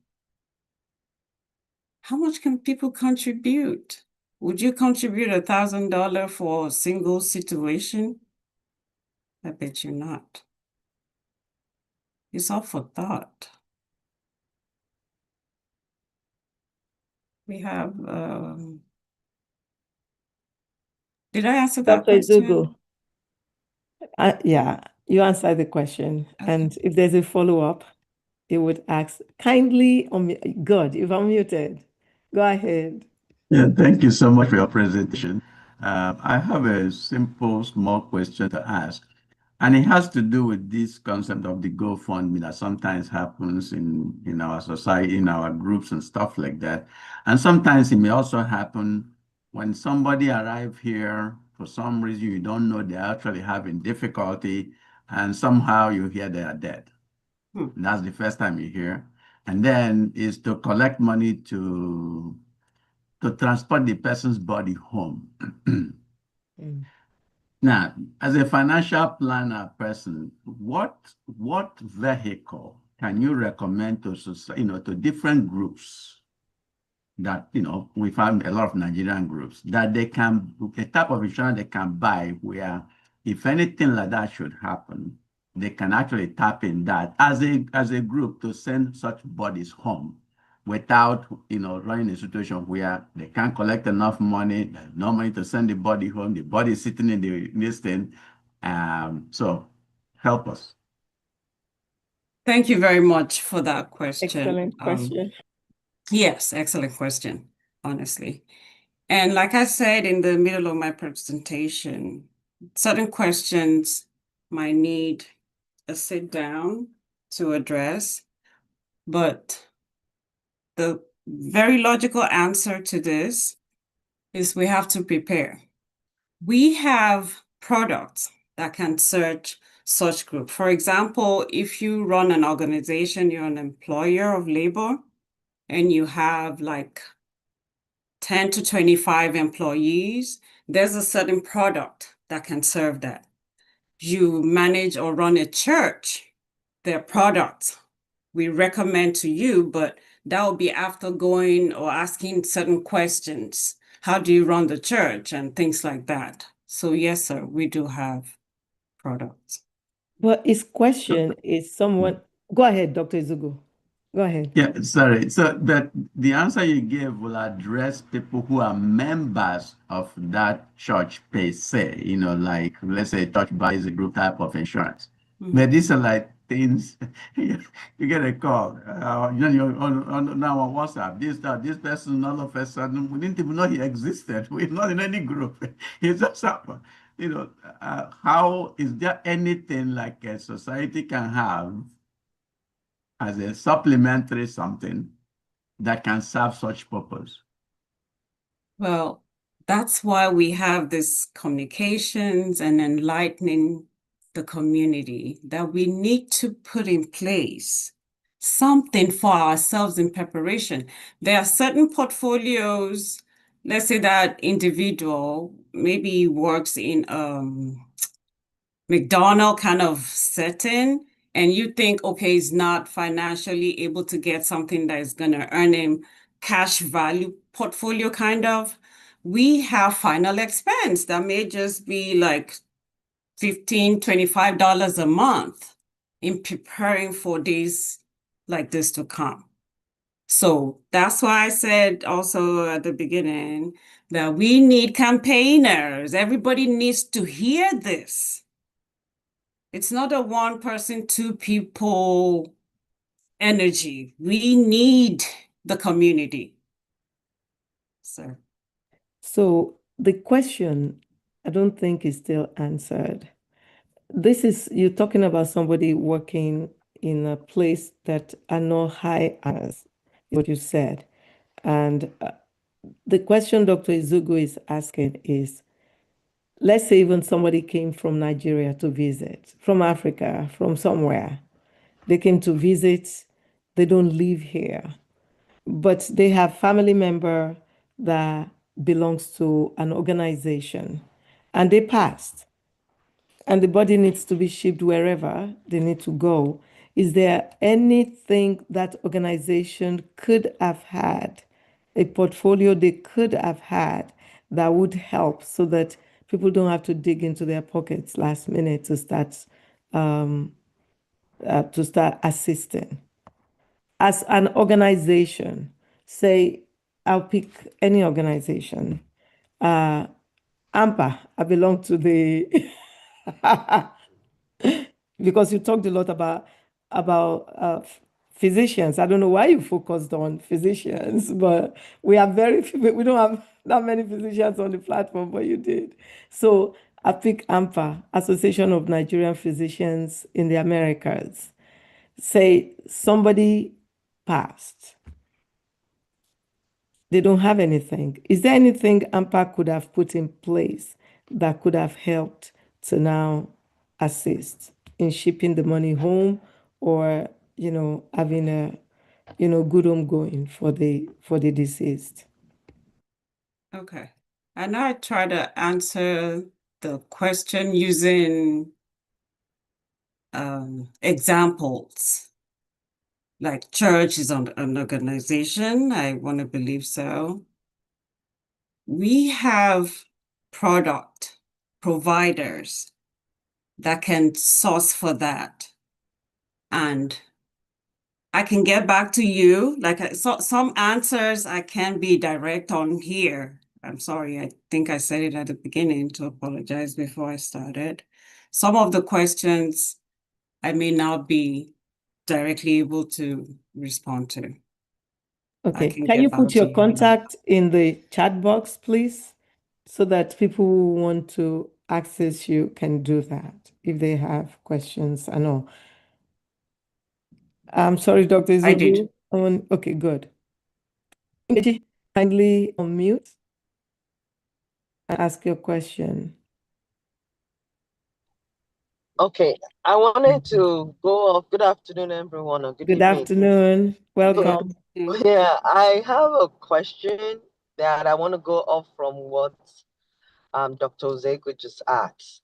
How much can people contribute? Would you contribute $1,000 for a single situation? I bet you not. It's all for thought. We have, did I answer that Dr. question? Izugu, yeah, you answered the question. Okay. And if there's a follow-up, it would ask kindly, good, you've unmuted. Go ahead. Yeah, thank you so much for your presentation. I have a simple, small question to ask, and it has to do with this concept of the GoFundMe that sometimes happens in our society, in our groups and stuff like that. And sometimes it may also happen when somebody arrives here, for some reason you don't know they're actually having difficulty, and somehow you hear they are dead. That's the first time you hear. And then is to collect money to transport the person's body home. Now, as a financial planner person, what vehicle can you recommend to society, to different groups that, we find a lot of Nigerian groups that they can, a type of insurance they can buy where if anything like that should happen, they can actually tap in that as a group to send such bodies home without, running a situation where they can't collect enough money, there's no money to send the body home, the body is sitting in this thing. So help us. Thank you very much for that question. Excellent question. Yes, excellent question, honestly. And like I said in the middle of my presentation, certain questions might need a sit down to address, but the very logical answer to this is we have to prepare. We have products that can search such group. For example, if you run an organization, you're an employer of labor, and you have like 10 to 25 employees, there's a certain product that can serve that. You manage or run a church, there are products we recommend to you, but that will be after going or asking certain questions. How do you run the church and things like that? So yes, sir, we do have products. But his question is someone, go ahead, Dr. Izugu. Go ahead. Yeah, sorry. So that the answer you gave will address people who are members of that church per se, like let's say church buys a group type of insurance. But these are like things you get a call, you're on now on WhatsApp. This person all of a sudden we didn't even know he existed. We're not in any group. He just happened. How is there anything like a society can have as a supplementary something that can serve such purpose? Well, that's why we have this communications and enlightening the community, that we need to put in place something for ourselves in preparation. There are certain portfolios, let's say that individual maybe works in McDonald's kind of setting, and you think, okay, he's not financially able to get something that is going to earn him cash value portfolio kind of, we have final expense that may just be like $15, $25 a month in preparing for days like this to come. So that's why I said also at the beginning that we need campaigners. Everybody needs to hear this. It's not a one person, two people energy. We need the community. So the question, I don't think is still answered. This is, you're talking about somebody working in a place that are not high as what you said. And the question Dr. Izugu is asking is, let's say even somebody came from Nigeria to visit, from Africa, from somewhere. They came to visit, they don't live here, but they have family member that belongs to an organization and they passed and the body needs to be shipped wherever they need to go. Is there anything that organization could have had, a portfolio they could have had that would help so that people don't have to dig into their pockets last minute to start assisting? As an organization, say, I'll pick any organization. AMPA, I belong to the because you talked a lot about physicians. I don't know why you focused on physicians, but we don't have that many physicians on the platform, but you did. So I pick AMPA, Association of Nigerian Physicians in the Americas. Say somebody passed. They don't have anything. Is there anything AMPA could have put in place that could have helped to now assist in shipping the money home or, having a, good home going for the deceased? Okay. And I try to answer the question using examples. Like church is an organization. I want to believe so. We have product providers that can source for that. And I can get back to you. Like some answers I can't be direct on here. I'm sorry. I think I said it at the beginning to apologize before I started. Some of the questions I may not be directly able to respond to. Okay. can Can get you back put to your you. contact in the chat box, please? So that people who want to access you can do that if they have questions. I know. I'm sorry, Dr. I did. Izubu. Okay, good. Nkechi, kindly unmute and ask your question. Okay, I wanted to go off. Good afternoon, everyone, or good Good evening. afternoon. Welcome. Yeah, I have a question that I want to go off from what Dr. Ozegu just asked.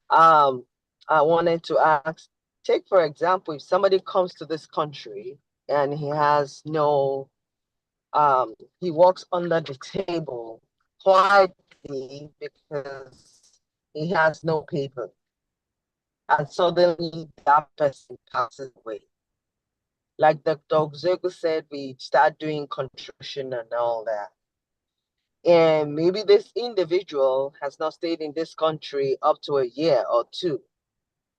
I wanted to ask, take for example, if somebody comes to this country and he has no, he walks under the table quietly because he has no paper. And suddenly that person passes away. Like Dr. Ozegu said, we start doing construction and all that. And maybe this individual has not stayed in this country up to a year or two,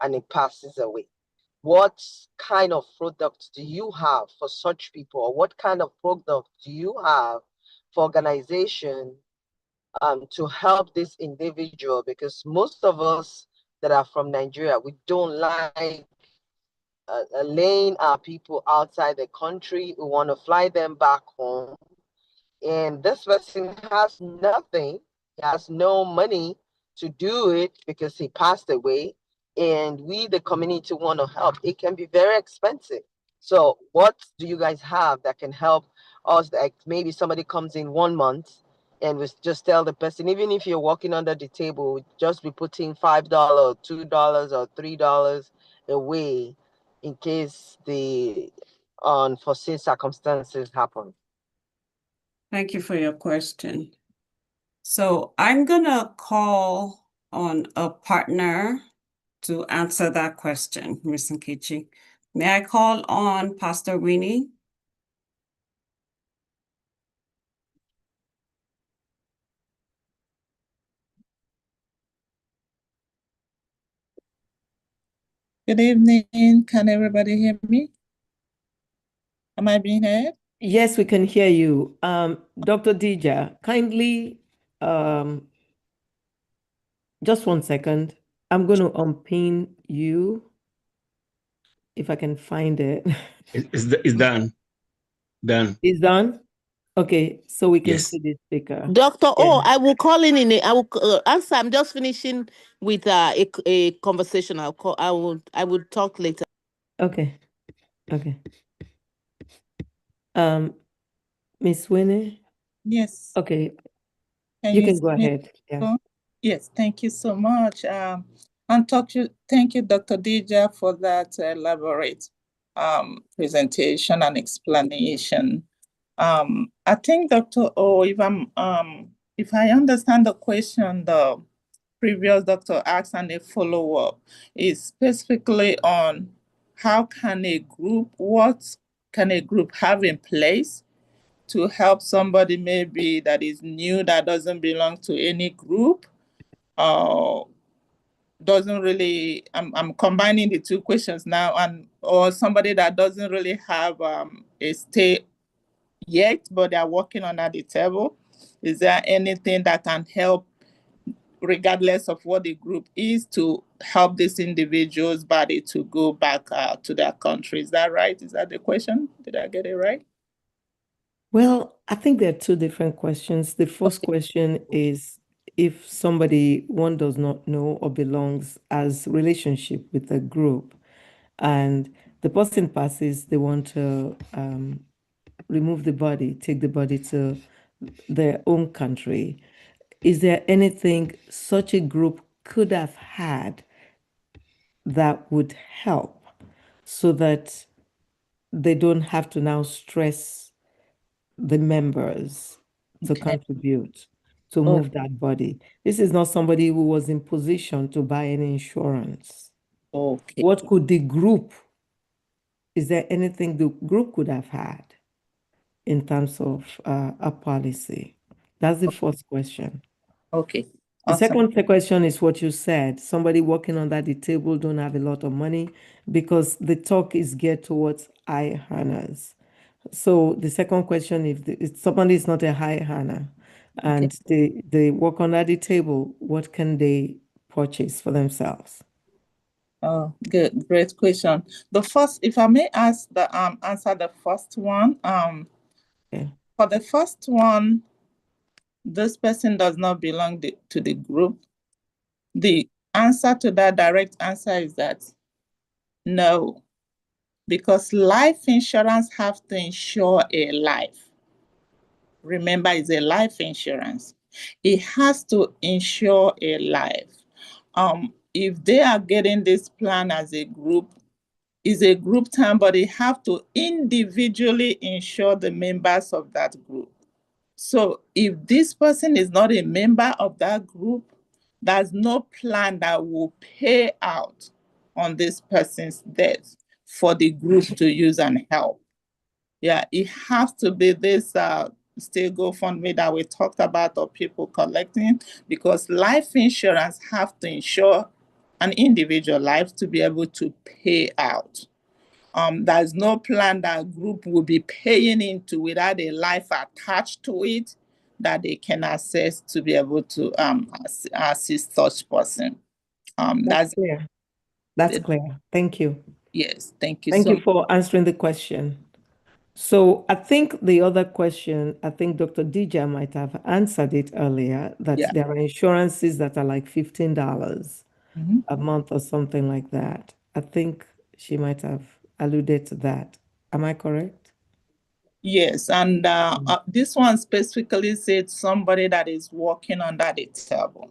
and it passes away. What kind of product do you have for such people? Or what kind of product do you have for organization to help this individual? Because most of us that are from Nigeria, we don't like laying our people outside the country. We want to fly them back home. And this person has nothing. He has no money to do it because he passed away. And we, the community, want to help. It can be very expensive. So what do you guys have that can help us? Like maybe somebody comes in 1 month and we just tell the person, even if you're walking under the table, just be putting $5 or $2 or $3 away in case the unforeseen circumstances happen. Thank you for your question. So I'm gonna call on a partner to answer that question, Ms. Nkechi. May I call on Pastor Winnie? Good evening. Can everybody hear me? Am I being heard? Yes, we can hear you. Dr. Dija, kindly, just 1 second. I'm going to unpin you if I can find it. It's done. Done. It's done? Okay, so we can Yes. see the speaker. Dr. O, Yeah. I will call I will answer. I'm just finishing with a conversation. I will talk later. Okay. Okay. Miss Winnie? Yes. Okay, Can you you can see go me? ahead. Yeah. Yes, thank you so much. And thank you, Dr. Dija, for that elaborate presentation and explanation. I think, Dr. O, if I understand the question, the previous doctor asked and a follow-up is specifically on what can a group have in place to help somebody maybe that is new, that doesn't belong to any group, doesn't really, I'm combining the two questions now, or somebody that doesn't really have a stay yet, but they're working under the table. Is there anything that can help, regardless of what the group is, to help these individuals' body to go back to their country? Is that right? Is that the question? Did I get it right? Well, I think there are two different questions. The first question is if somebody one does not know or belongs as relationship with a group, and the person passes, they want to remove the body, take the body to their own country. Is there anything such a group could have had that would help so that they don't have to now stress the members to Okay. contribute to Oh, move that body? This is not somebody who was in position to buy any insurance. okay. What could the group, is there anything the group could have had in terms of a policy? That's the first question. Okay. The Awesome. second question is what you said. Somebody working under the table don't have a lot of money because the talk is geared towards high earners. So the second question, if somebody is not a high earner and they work under the table, what can they purchase for themselves? Oh, good. Great question. The first, if I may answer the first one, Okay. for the first one, this person does not belong to the group. The answer to that direct answer is that no, because life insurance have to insure a life. Remember, it's a life insurance. It has to insure a life. If they are getting this plan as a group, is a group term, but they have to individually insure the members of that group. So if this person is not a member of that group, there's no plan that will pay out on this person's death for the group to use and help. Yeah, it has to be this Stay GoFundMe that we talked about, or people collecting, because life insurance have to insure an individual life to be able to pay out. There's no plan that group will be paying into without a life attached to it that they can access to be able to assist such person. That's clear. That's clear. Thank you. Yes, thank you Thank so you much. for answering the question. So I think the other question, I think Dr. Dija might have answered it earlier, that Yeah. there are insurances that are like $15 Mhm. a month or something like that. I think she might have alluded to that. Am I correct? Yes, and this one specifically said somebody that is working under the table.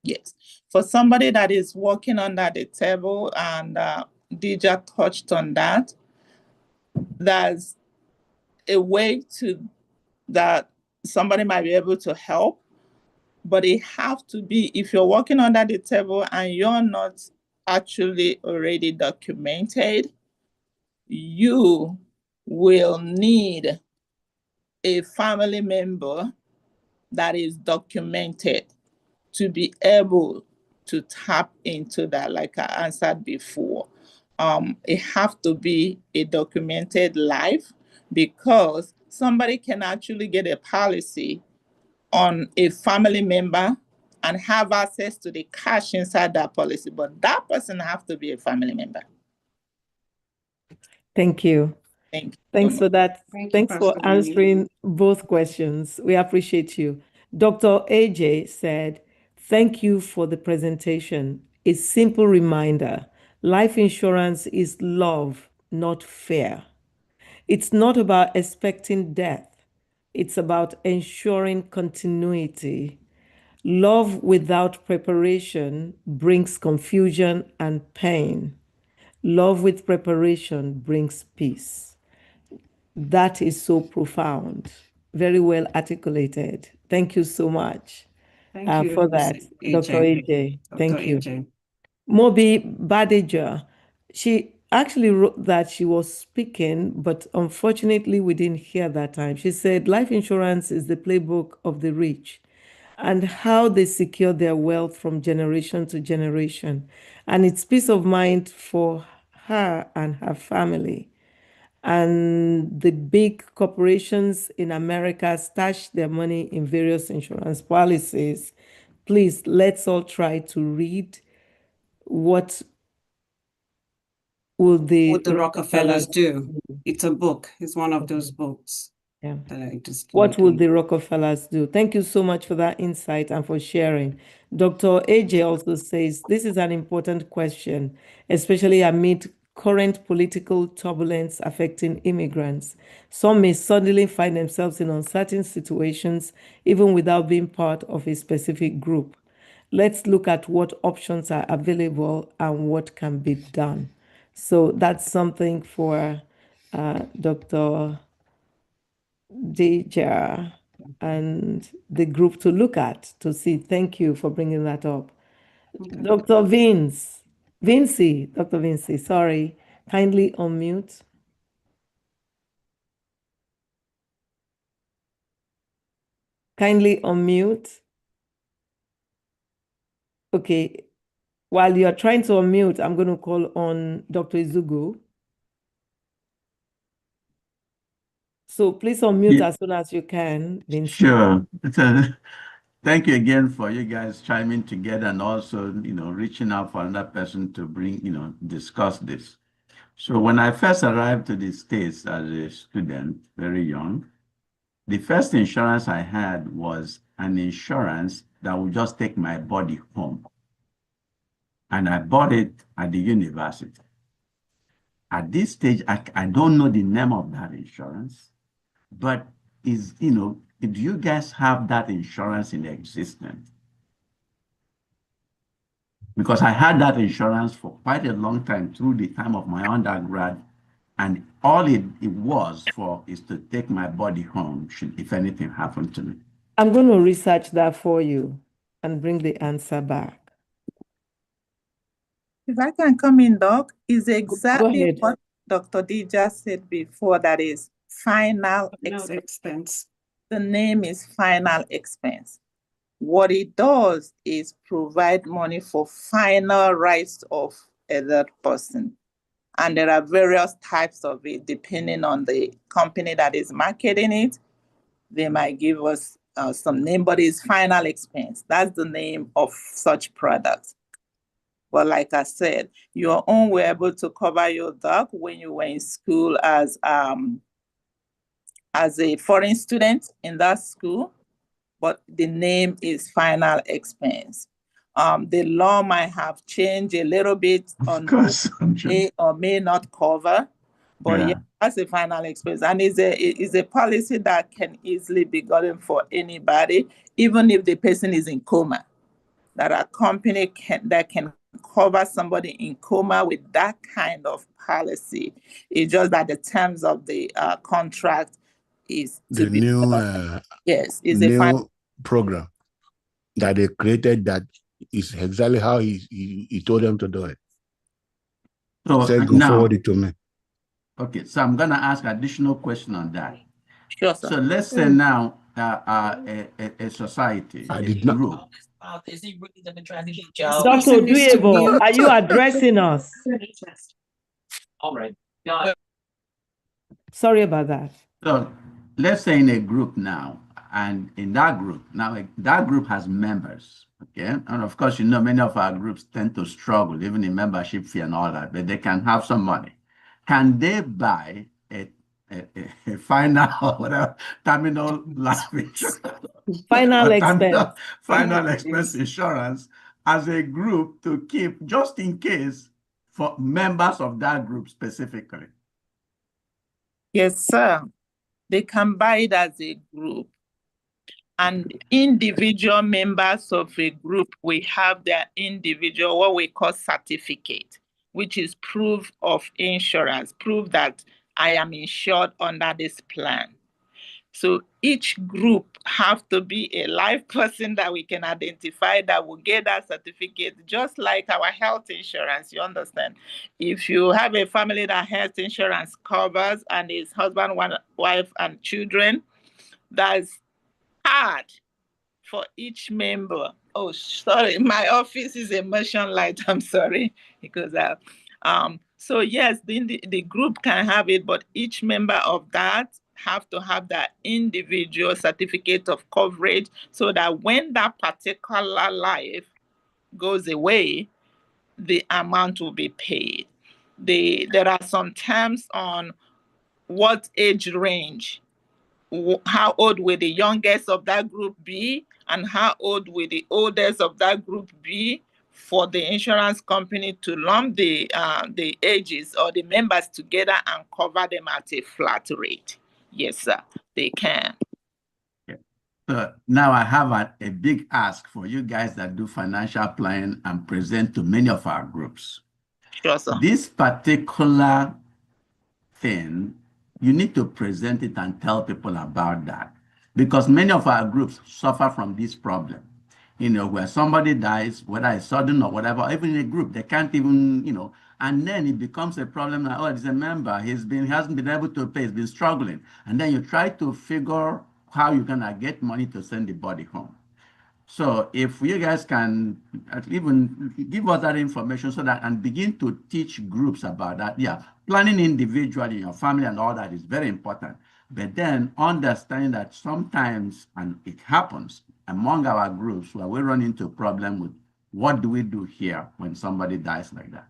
Yes, for somebody that is working under the table, and Dija touched on that, there's a way that somebody might be able to help. but it have to be, if you're working under the table and you're not actually already documented, you will need a family member that is documented to be able to tap into that, like I answered before. It have to be a documented life, because somebody can actually get a policy on a family member and have access to the cash inside that policy, but that person have to be a family member. Thank you. Thank you. Thanks for that. Thank you, Thanks for Pastor Winnie. answering both questions. We appreciate you. Dr. AJ said, thank you for the presentation. A simple reminder, life insurance is love, not fear. It's not about expecting death. It's about ensuring continuity. Love without preparation brings confusion and pain. Love with preparation brings peace. That is so profound, very well articulated. Thank you so much Thank you, for that, AJ. Dr. AJ. Dr. Thank you. AJ. Moby Badija, she actually wrote that she was speaking, but unfortunately we didn't hear that time. She said, life insurance is the playbook of the rich and how they secure their wealth from generation to generation. And it's peace of mind for her and her family. And the big corporations in America stash their money in various insurance policies. Please, let's all try to read what will What the Rockefellers do. It's a book. It's one of those books Yeah. that I just What will looked the Rockefellers do? Thank you so much for that insight and for sharing. Dr. AJ also says this is an important question, especially amid current political turbulence affecting immigrants. Some may suddenly find themselves in uncertain situations, even without being part of a specific group. Let's look at what options are available and what can be done. So that's something for Dr. Deja and the group to look at to see. Thank you for bringing that up. Okay. Dr. Dr. Vinci, sorry, kindly unmute. Kindly unmute. Okay, while you're trying to unmute, I'm going to call on Dr. Izugu. So please unmute as soon as you can, Vinci. Sure. Thank you again for you guys chiming together and also, reaching out for another person to bring, discuss this. So when I first arrived to the States as a student, very young, the first insurance I had was an insurance that would just take my body home. And I bought it at the university. At this stage, I don't know the name of that insurance, but do you guys have that insurance in existence? Because I had that insurance for quite a long time through the time of my undergrad, and all it was for is to take my body home if anything happened to me. I'm going to research that for you and bring the answer back. If I can come in, Doc, is exactly ahead. what Dr. D just said before, that is final expense. The name is final expense. What it does is provide money for final rights of other person. And there are various types of it, depending on the company that is marketing it. They might give us some name, but it's final expense. That's the name of such products. But like I said, your own were able to cover your dog when you were in school as a foreign student in that school, but the name is final expense. The law might have changed a little bit on may or may not cover, but yeah, that's a final expense. And it's a policy that can easily be gotten for anybody, even if the person is in coma. That a company that can cover somebody in coma with that kind of policy. It's just that the terms of the contract is to the be new yes, is new a final program. that they created that is exactly how he told them to do it. So Said, go forward it to me. Okay, so I'm going to ask additional question on that. Sure, sir. So let's say now a society, I a did not. group. Is he really going to try to get Dr. y'all? Duyebo, are you addressing us? All right. Yeah. Sorry about that. So let's say in a group now, and in that group, now that group has members, okay? And of course, you know, many of our groups tend to struggle, even in membership fee and all that, but they can have some money. Can they buy a final whatever terminal life insurance? Final expense. Final expense insurance as a group to keep just in case for members of that group specifically? Yes, sir. They can buy it as a group. And individual members of a group, we have their individual, what we call certificate, which is proof of insurance, proof that I am insured under this plan. So each group have to be a live person that we can identify that will get that certificate, just like our health insurance, you understand? If you have a family that health insurance covers and is husband, wife, and children, that's hard for each member. Oh, sorry, my office is a motion light. I'm sorry, because so yes, the group can have it, but each member of that have to have that individual certificate of coverage so that when that particular life goes away, the amount will be paid. There are some terms on what age range, how old will the youngest of that group be, and how old will the oldest of that group be for the insurance company to lump the ages or the members together and cover them at a flat rate. Yes, sir, they can. So now I have a big ask for you guys that do financial planning and present to many of our groups. Sure, sir. This particular thing, you need to present it and tell people about that, because many of our groups suffer from this problem. You know, where somebody dies, whether it's sudden or whatever, even in a group, they can't even, you know, and then it becomes a problem that, oh, there's a member, he hasn't been able to pay, he's been struggling. And then you try to figure how you're gonna get money to send the body home. So if you guys can even give us that information so that and begin to teach groups about that. Yeah, planning individually in your family and all that is very important. But then understanding that sometimes, and it happens among our groups where we run into a problem with what do we do here when somebody dies like that.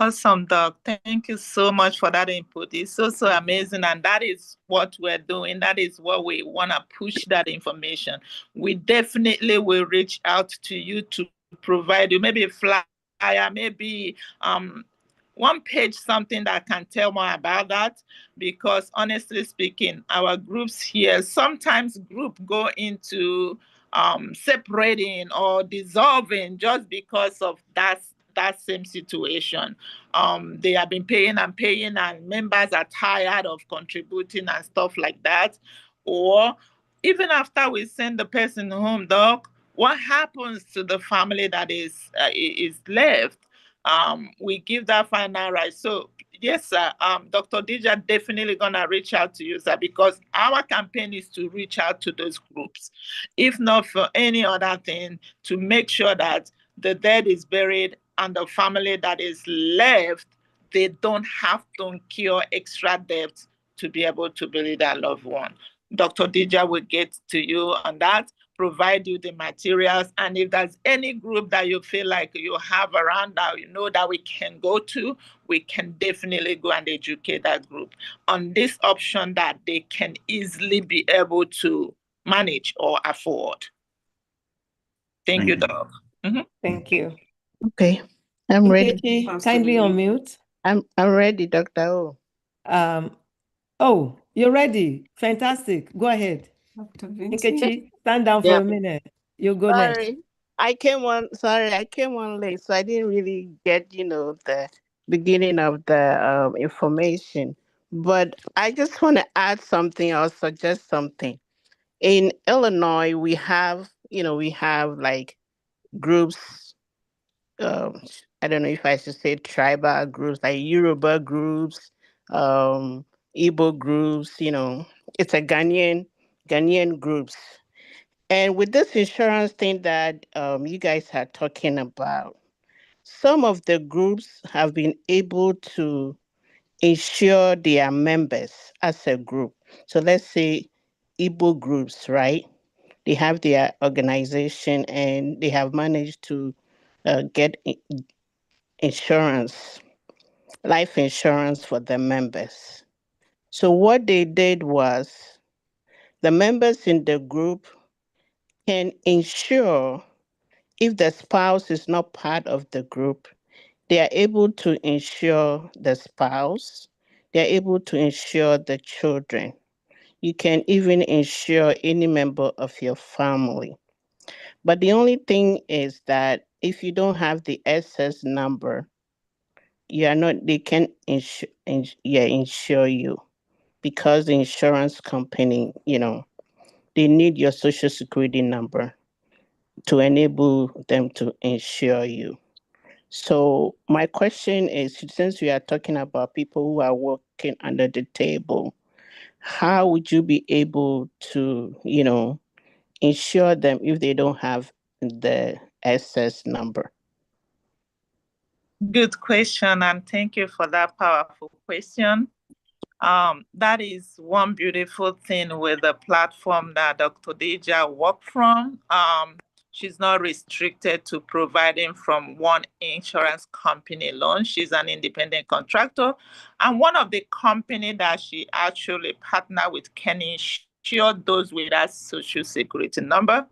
Awesome, Doc. Thank you so much for that input. It's so amazing. And that is what we're doing. That is what we want to push that information. We definitely will reach out to you to provide you maybe a flyer, maybe one page, something that can tell more about that. Because honestly speaking, our groups here, sometimes group go into separating or dissolving just because of that same situation. They have been paying and members are tired of contributing and stuff like that. Or even after we send the person home, Doc, what happens to the family that is left? We give that final right. So yes, sir, Dr. Dija definitely gonna reach out to you, sir, because our campaign is to reach out to those groups, if not for any other thing, to make sure that the dead is buried and the family that is left, they don't have to incur extra debt to be able to bury their loved one. Dr. Dija will get to you on that, provide you the materials. And if there's any group that you feel like you have around that you know that we can go to, we can definitely go and educate that group on this option that they can easily be able to manage or afford. Thank you, Doc. Mm-hmm. Thank you. Okay, I'm ready. Nkechi, kindly unmute. I'm ready, Dr. O. Oh, you're ready. Fantastic. Go ahead. Dr. Vincent. Nkechi, stand down for a minute. You go next. Sorry, I came on late, so I didn't really get, the beginning of the information. But I just want to add something or suggest something. In Illinois, we have we have like groups. I don't know if I should say tribal groups, like Yoruba groups, Igbo groups. It's a Ghanaian groups. And with this insurance thing that you guys are talking about, some of the groups have been able to insure their members as a group. So let's say Igbo groups, right? They have their organization and they have managed to get insurance, life insurance for the members. So what they did was the members in the group can insure if the spouse is not part of the group. They are able to insure the spouse. They are able to insure the children. You can even insure any member of your family. But the only thing is that if you don't have the SS number, they can't insure you, because the insurance company, they need your social security number to enable them to insure you. So my question is, since we are talking about people who are working under the table, how would you be able to, insure them if they don't have the SS number? Good question, and thank you for that powerful question. That is one beautiful thing with the platform that Dr. Deja worked from. She's not restricted to providing from one insurance company alone. She's an independent contractor. And one of the company that she actually partnered with can insure those without social security number,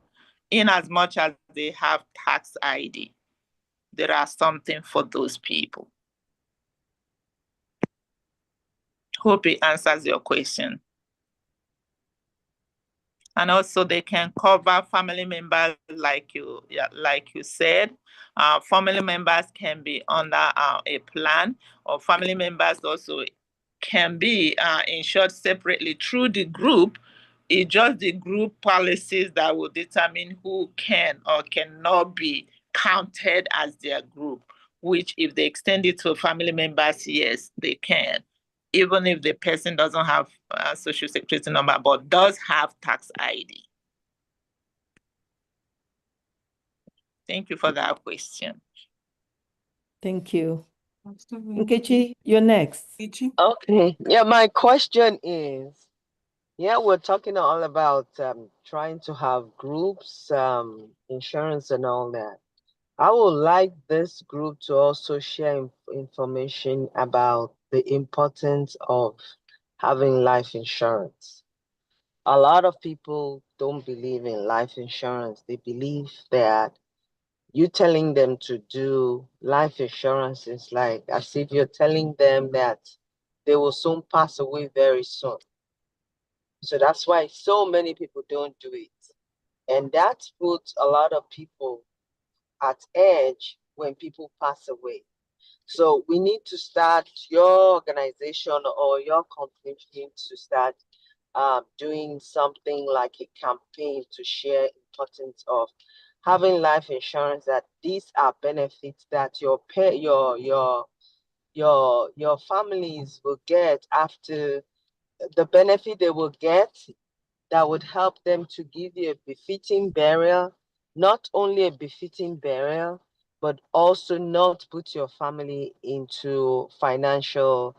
in as much as they have tax ID. There are something for those people. Hope it answers your question. And also they can cover family members like you said. Family members can be under a plan, or family members also can be insured separately through the group. It's just the group policies that will determine who can or cannot be counted as their group, which if they extend it to family members, yes, they can. Even if the person doesn't have a social security number, but does have tax ID. Thank you for that question. Thank you. Nkechi, you're next. Okay. Yeah, my question is, we're talking all about trying to have groups, insurance and all that. I would like this group to also share information about the importance of having life insurance. A lot of people don't believe in life insurance. They believe that you telling them to do life insurance is like as if you're telling them that they will soon pass away very soon. So that's why so many people don't do it. And that puts a lot of people at edge when people pass away. So we need to start, your organization or your company needs to start doing something like a campaign to share importance of having life insurance, that these are benefits that your families will get after, the benefit they will get that would help them to give you a befitting burial, not only a befitting burial, but also not put your family into financial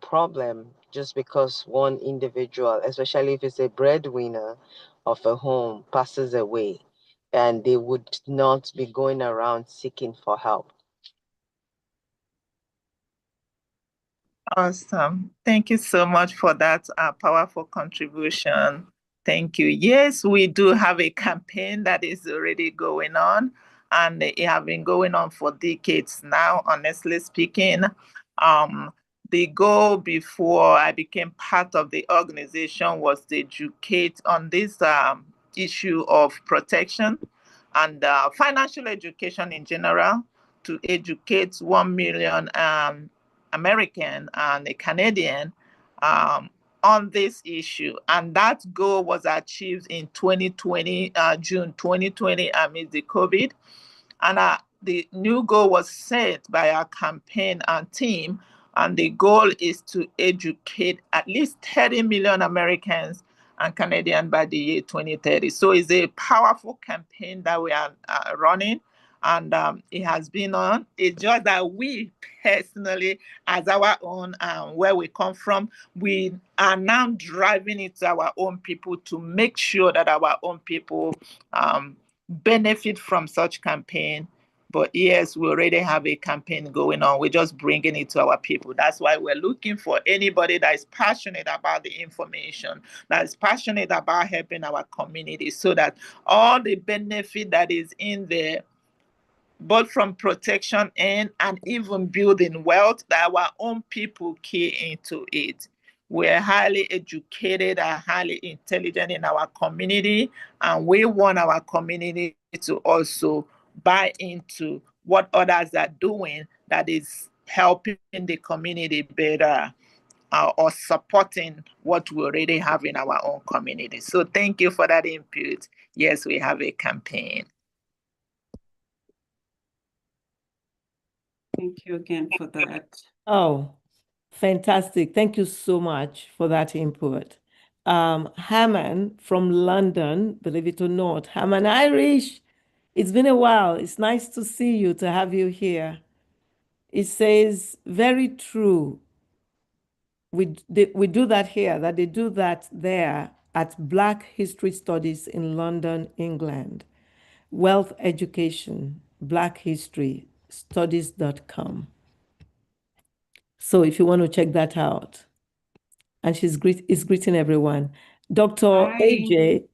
problem just because one individual, especially if it's a breadwinner of a home, passes away, and they would not be going around seeking for help. Awesome. Thank you so much for that powerful contribution. Thank you. Yes, we do have a campaign that is already going on, and it has been going on for decades now, honestly speaking. The goal before I became part of the organization was to educate on this issue of protection and financial education in general, to educate 1 million American and a Canadian on this issue, and that goal was achieved in 2020, June 2020, amid the COVID. And the new goal was set by our campaign and team, and the goal is to educate at least 30 million Americans and Canadians by the year 2030. So it's a powerful campaign that we are running, and it has been on. It's just that we personally, as our own, where we come from, we are now driving it to our own people to make sure that our own people benefit from such campaign. But yes, we already have a campaign going on. We're just bringing it to our people. That's why we're looking for anybody that is passionate about the information, that is passionate about helping our community, so that all the benefit that is in there, both from protection and even building wealth, that our own people key into it. We're highly educated and highly intelligent in our community, and we want our community to also buy into what others are doing that is helping the community better, or supporting what we already have in our own community. So thank you for that input. Yes, we have a campaign. Thank you again for that. Oh, fantastic. Thank you so much for that input. Haman from London, believe it or not, Haman Irish. It's been a while. It's nice to see you, to have you here. It says, very true. We do that here, that they do that there at Black History Studies in London, England. Wealth Education, Black History Studies.com. So if you want to check that out. And is greeting everyone. Dr. AJ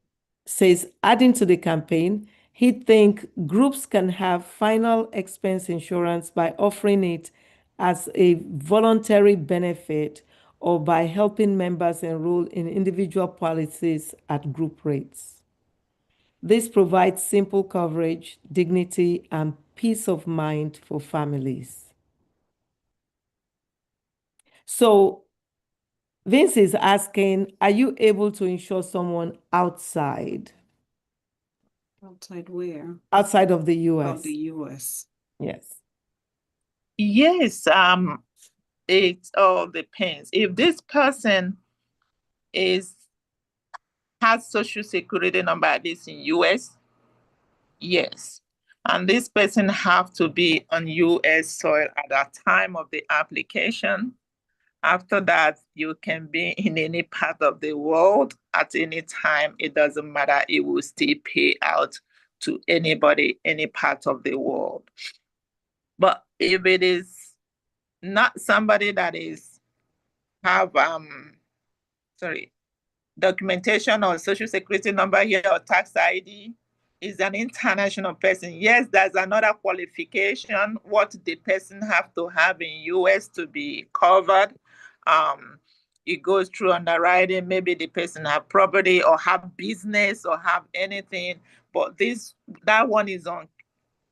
says, adding to the campaign, he thinks groups can have final expense insurance by offering it as a voluntary benefit or by helping members enroll in individual policies at group rates. This provides simple coverage, dignity, and peace of mind for families. So Vince is asking, are you able to insure someone outside? Outside where? Outside of the US. Of the US. Yes. Yes, it all depends. If this person has social security number at least in US, yes. And this person have to be on US soil at the time of the application. After that, you can be in any part of the world at any time. It doesn't matter. It will still pay out to anybody, any part of the world. But if it is not somebody that have documentation or social security number here or tax ID, is an international person. Yes, there's another qualification, what the person have to have in US to be covered. It goes through underwriting. Maybe the person have property or have business or have anything, but that one is on,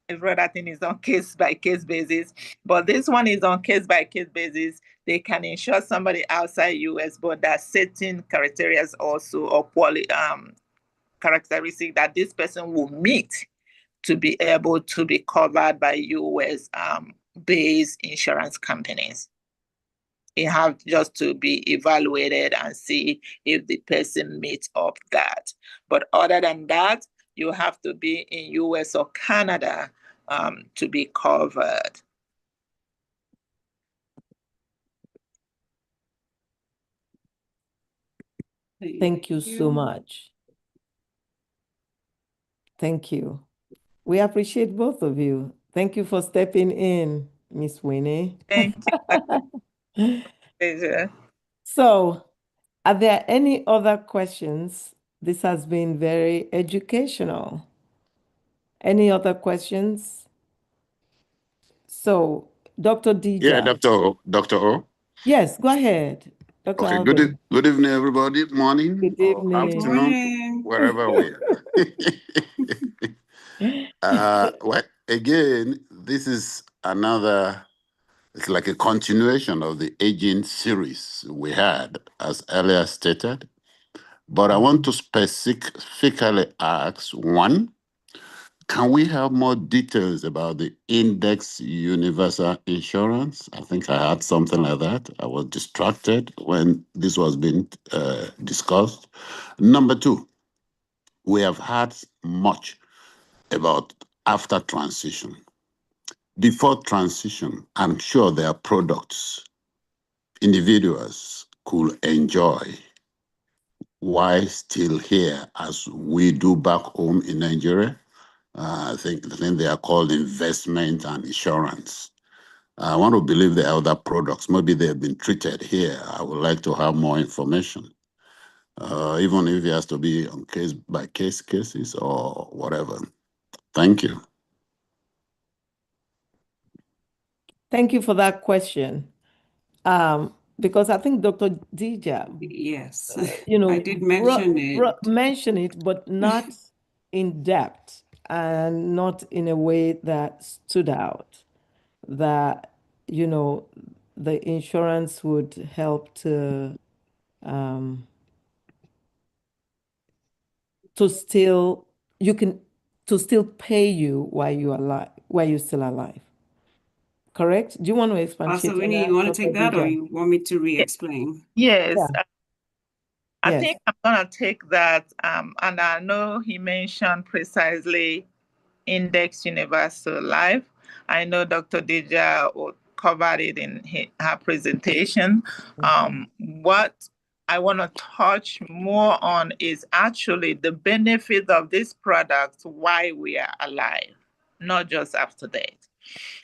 that thing is on case-by-case basis. But this one is on case-by-case basis. They can insure somebody outside US, but there are certain criteria also, or characteristic that this person will meet to be able to be covered by US based insurance companies. It have just to be evaluated and see if the person meets up that. But other than that, you have to be in US or Canada to be covered. Thank you so much. Thank you. We appreciate both of you. Thank you for stepping in, Miss Winnie. Thank you. Pleasure. So, are there any other questions? This has been very educational. Any other questions? So, Dr. Dija. Yeah, Dr. O. Yes, go ahead. Dr. Okay, Alvin. good evening, everybody. Morning. Good evening. Or afternoon, wherever we are. Well, again, this is another It's like a continuation of the aging series we had, as earlier stated. But I want to specifically ask, one, can we have more details about the Index Universal Insurance? I think I had something like that. I was distracted when this was being discussed. Number two, we have heard much about after transition. Before transition, I'm sure there are products individuals could enjoy while still here, as we do back home in Nigeria. I think they are called investment and insurance. I want to believe there are other products. Maybe they have been treated here. I would like to have more information, even if it has to be on case by case cases or whatever. Thank you. Thank you for that question. Because I think Dr. Dija, Yes, I did mention it. mention it, but not in depth and not in a way that stood out. That, the insurance would help to still pay you while you're alive, while you're still alive. Correct? Do you want to expand Pastor on Winnie, that, you want to Dr. take that, or Dija? you want me to re-explain? Yes, Yeah. I Yes. think I'm gonna take that. And I know he mentioned precisely Index Universal Life. I know Dr. Dija covered it in her presentation. What I want to touch more on is actually the benefit of this product while we are alive, not just after death.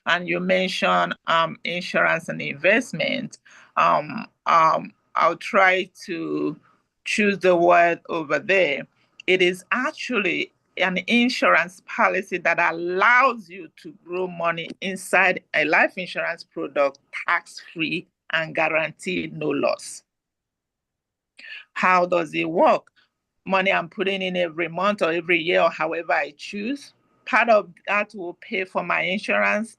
And you mentioned insurance and investment. I'll try to choose the word over there. It is actually an insurance policy that allows you to grow money inside a life insurance product tax-free and guaranteed no loss. How does it work? Money I'm putting in every month or every year or however I choose. Part of that will pay for my insurance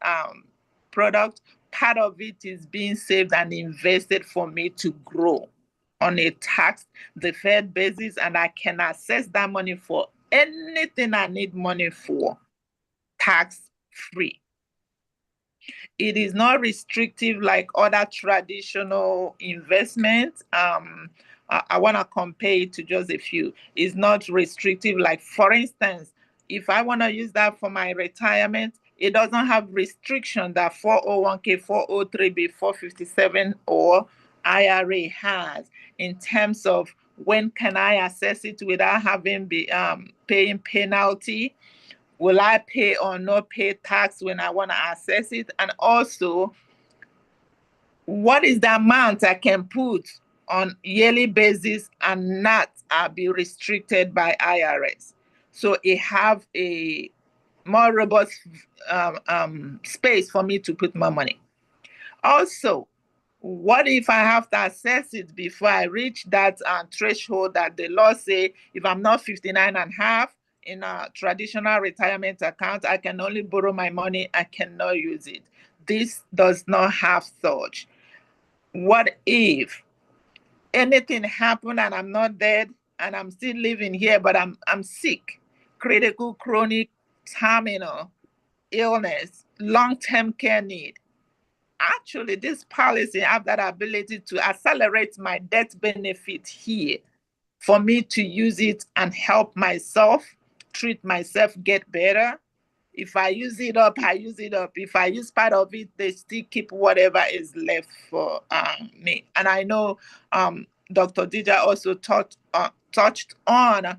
product. Part of it is being saved and invested for me to grow on a tax-deferred basis, and I can access that money for anything I need money for, tax-free. It is not restrictive like other traditional investments. I want to compare it to just a few. It's not restrictive. Like, for instance, if I want to use that for my retirement, it doesn't have restriction that 401k, 403b, 457 or IRA has in terms of when can I access it without having paying penalty. Will I pay or not pay tax when I want to access it? And also, what is the amount I can put on yearly basis and not be restricted by IRS? So it have a more robust space for me to put my money. Also, what if I have to access it before I reach that threshold that the law say if I'm not 59 and a half in a traditional retirement account, I can only borrow my money, I cannot use it. This does not have such. What if anything happened and I'm not dead and I'm still living here, but I'm sick, critical, chronic, terminal illness, long-term care need? Actually, this policy have that ability to accelerate my death benefit here for me to use it and help myself, treat myself, get better. If I use it up, I use it up. If I use part of it, they still keep whatever is left for me. And I know Dr. Dija also touched on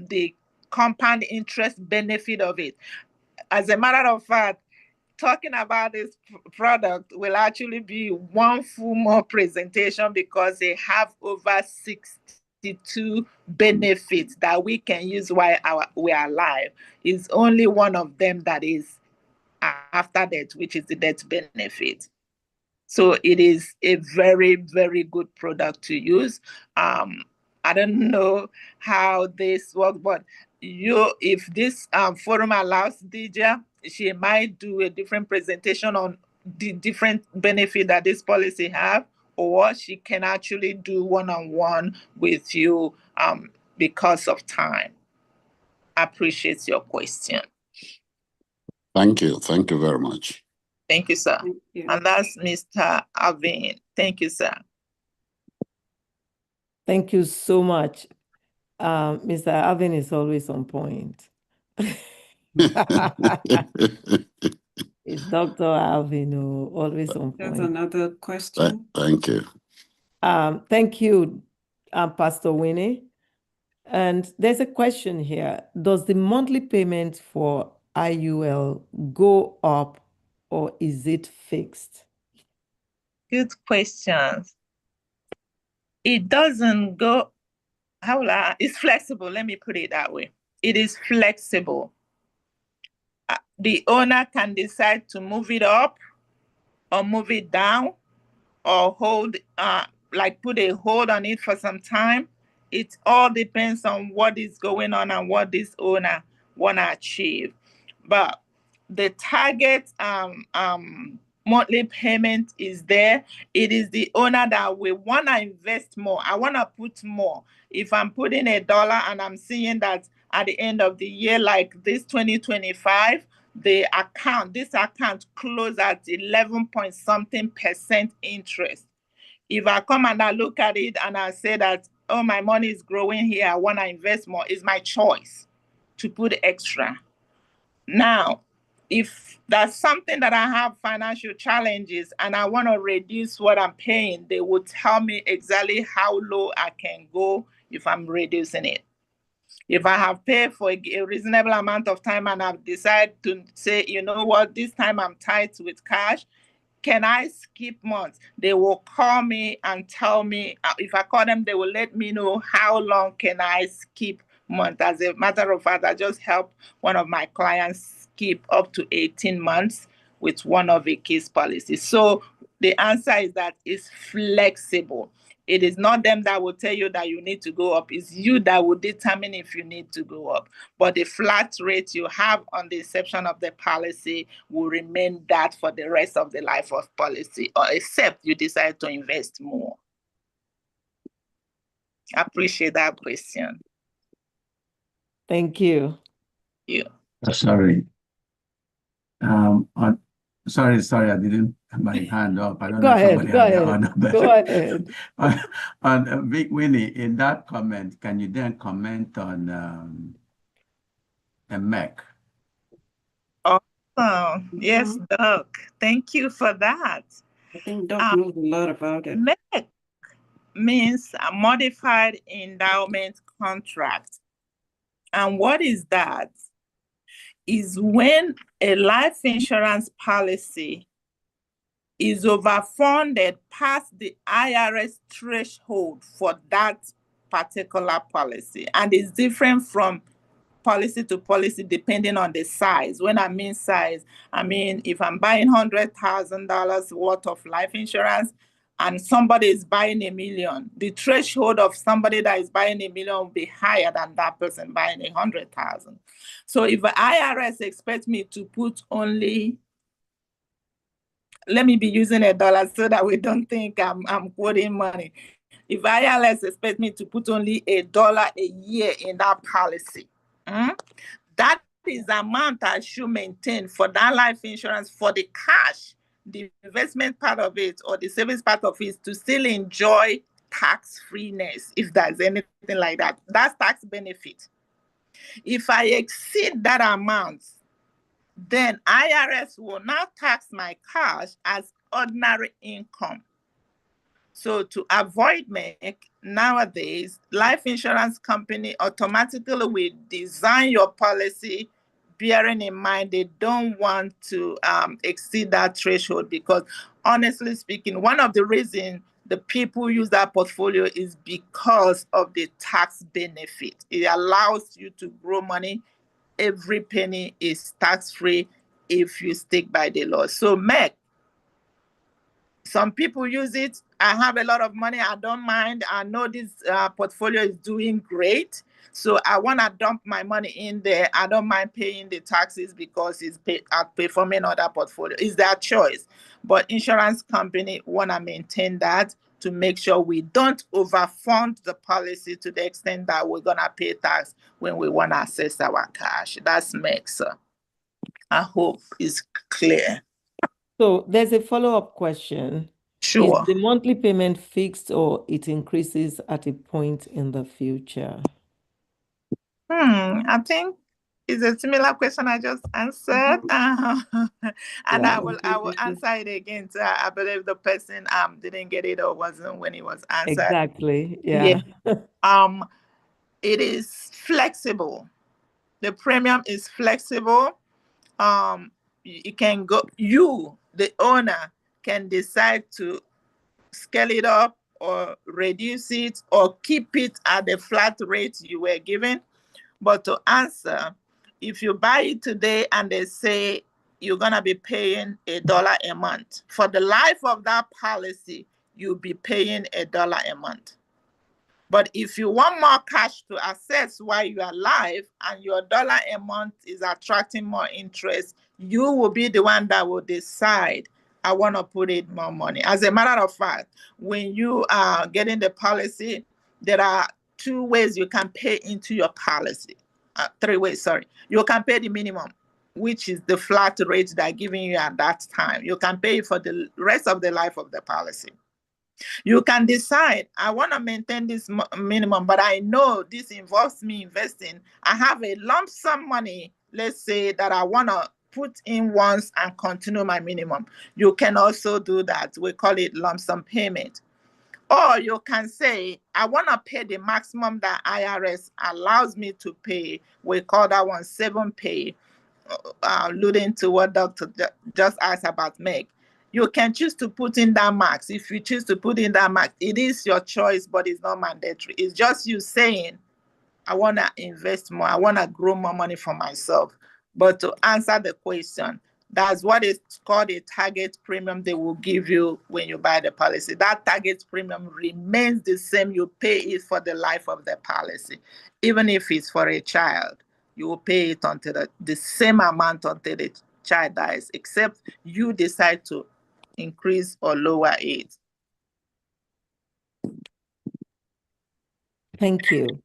the compound interest benefit of it. As a matter of fact, talking about this product will actually be one full more presentation because they have over 62 benefits that we can use while we are alive. It's only one of them that is after death, which is the death benefit. So it is a very, very good product to use. I don't know how this works, but if this forum allows Dija, she might do a different presentation on the different benefit that this policy have, or she can actually do one-on-one with you because of time. I appreciate your question. Thank you. Thank you very much. Thank you, sir. Thank you. And that's Mr. Alvin. Thank you, sir. Thank you so much. Mr. Alvin is always on point. It's Dr. Alvin, always on There's point. another question. Thank you. Thank you, Pastor Winnie. And there's a question here. Does the monthly payment for IUL go up or is it fixed? Good questions. It doesn't go, it's flexible. Let me put it that way. It is flexible. The owner can decide to move it up or move it down or hold, put a hold on it for some time. It all depends on what is going on and what this owner want to achieve. But the target monthly payment is there. It is the owner that will want to invest more. I want to put more. If I'm putting $1 and I'm seeing that at the end of the year, like this 2025, this account closed at 11 point something % interest. If I come and I look at it and I say that, oh, my money is growing here, I want to invest more, it's my choice to put extra. Now, if that's something that I have financial challenges and I want to reduce what I'm paying, they will tell me exactly how low I can go if I'm reducing it. If I have paid for a reasonable amount of time and I've decided to say, you know what, this time I'm tight with cash, can I skip months? They will call me and tell me, if I call them, they will let me know how long can I skip months. As a matter of fact, I just helped one of my clients skip up to 18 months with one of the case policies. So the answer is that it's flexible. It is not them that will tell you that you need to go up. It's you that will determine if you need to go up. But the flat rate you have on the inception of the policy will remain that for the rest of the life of policy, or except you decide to invest more. I appreciate that question. Thank you. You. Sorry. Sorry, I didn't have my hand up. I don't Go know if ahead, somebody go had their ahead, hand up. go ahead. On Big Winnie, in that comment, can you then comment on a MEC? Awesome. Yes, Doc. Thank you for that. I think Doc knows a lot about it. MEC means a modified endowment contract. And what is that? Is when a life insurance policy is overfunded past the IRS threshold for that particular policy. And it's different from policy to policy depending on the size. When I mean size, I mean if I'm buying $100,000 worth of life insurance and somebody is buying $1 million, the threshold of somebody that is buying $1 million will be higher than that person buying 100,000. So if the IRS expects me to put only, let me be using $1 so that we don't think I'm quoting money. If IRS expects me to put only $1 a year in that policy, that is the amount I should maintain for that life insurance for the cash, the investment part of it or the savings part of it to still enjoy tax freeness, if there's anything like that. That's tax benefit. If I exceed that amount, then IRS will now tax my cash as ordinary income. So to avoid MEC, nowadays, life insurance company automatically will design your policy bearing in mind they don't want to exceed that threshold, because honestly speaking, one of the reasons the people use that portfolio is because of the tax benefit. It allows you to grow money. Every penny is tax-free if you stick by the law. So MEC, some people use it. I have a lot of money. I don't mind. I know this portfolio is doing great. So I want to dump my money in there. I don't mind paying the taxes because it's outperforming other portfolio. It's their choice. But insurance company want to maintain that to make sure we don't overfund the policy to the extent that we're going to pay tax when we want to access our cash. That's makes. I hope it's clear. So there's a follow-up question. Sure. Is the monthly payment fixed or it increases at a point in the future? I think it's a similar question I just answered. And I will answer it again. So I believe the person didn't get it or wasn't when it was answered. Exactly. Yeah. It is flexible. The premium is flexible. It can go, the owner can decide to scale it up or reduce it or keep it at the flat rate you were given. But to answer, if you buy it today and they say you're going to be paying $1 a month, for the life of that policy, you'll be paying $1 a month. But if you want more cash to access while you are alive and your $1 a month is attracting more interest, you will be the one that will decide, I want to put in more money. As a matter of fact, when you are getting the policy, there are 2 ways you can pay into your policy. 3 ways, sorry. You can pay the minimum, which is the flat rate they're giving you at that time. You can pay for the rest of the life of the policy. You can decide, I want to maintain this minimum, but I know this involves me investing. I have a lump sum money, let's say, that I want to put in once and continue my minimum. You can also do that. We call it lump sum payment. Or you can say, I want to pay the maximum that IRS allows me to pay. We call that one 7-pay, alluding to what Dr. just asked about MEG. You can choose to put in that max. If you choose to put in that max, it is your choice, but it's not mandatory. It's just you saying, I want to invest more. I want to grow more money for myself. But to answer the question, that's what is called a target premium they will give you when you buy the policy. That target premium remains the same. You pay it for the life of the policy. Even if it's for a child, you will pay it until the same amount until the child dies, except you decide to increase or lower it. Thank you.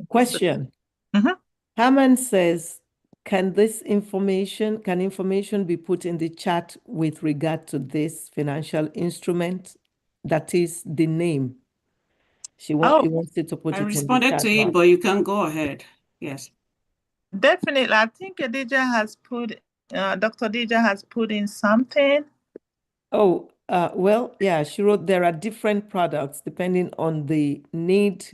Question. Herman says, can information be put in the chat with regard to this financial instrument? That is the name. He wants it to put it in the chat. I responded to it, but you can go ahead. Yes. Definitely. I think Dr. Dija has put in something. Oh, well, yeah, she wrote there are different products depending on the need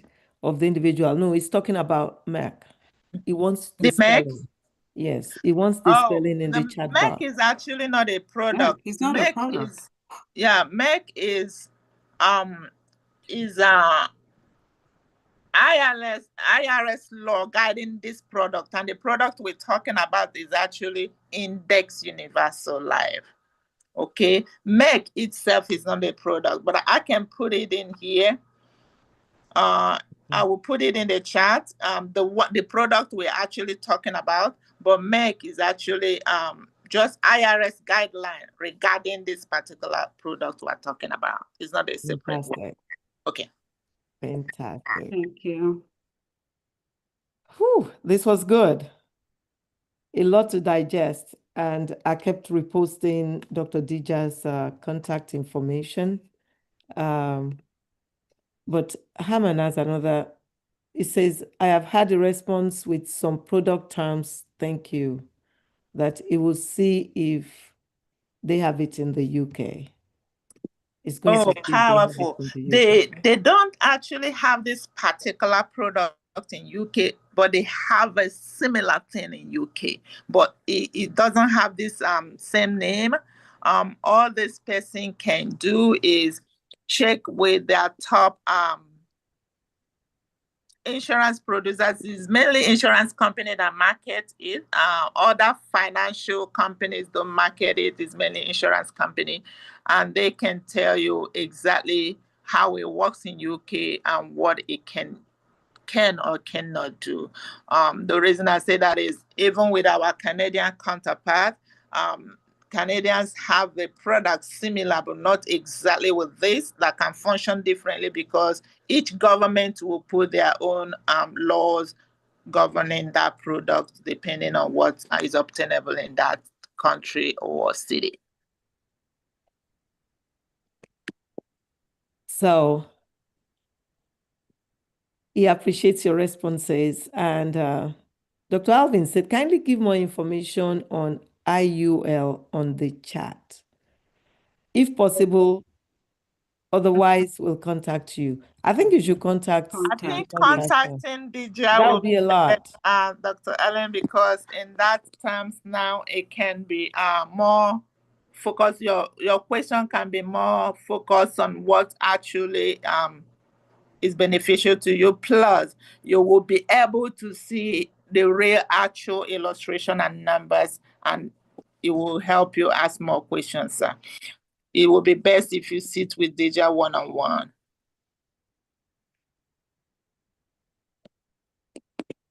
of the individual. No, he's talking about Mac. He wants the spelling. Yes, he wants the spelling in the chat bar. Mac is actually not a product. It's not a product. Mac is IRS law guiding this product, and the product we're talking about is actually Index Universal Life. Okay, MEG itself is not a product, but I can put it in here. I will put it in the chat. The product we're actually talking about, but MEG is actually just IRS guideline regarding this particular product we're talking about. It's not a separate one. Okay. Fantastic. Thank you. Whew, this was good. A lot to digest. And I kept reposting Dr. Dija's contact information. But Herman has another. It says, I have had a response with some product terms. Thank you. That it will see if they have it in the UK. It's going to powerful. They don't actually have this particular product in UK, but they have a similar thing in UK, but it doesn't have this same name. All this person can do is check with their top insurance producers. Is mainly insurance company that market it. Other financial companies don't market it. It's mainly insurance company, and they can tell you exactly how it works in UK and what it can or cannot do. The reason I say that is even with our Canadian counterpart, Canadians have a product similar, but not exactly with this, that can function differently because each government will put their own laws governing that product depending on what is obtainable in that country or city. So he appreciates your responses. And Dr. Alvin said, kindly give more information on IUL on the chat. If possible, otherwise we'll contact you. I think you should contact. I think the person. contacting DJI That will would be a lot. Dr. Ellen, because in that terms now it can be more focused. Your question can be more focused on what actually is beneficial to you. Plus, you will be able to see the real actual illustration and numbers, and it will help you ask more questions. It will be best if you sit with DJI one-on-one.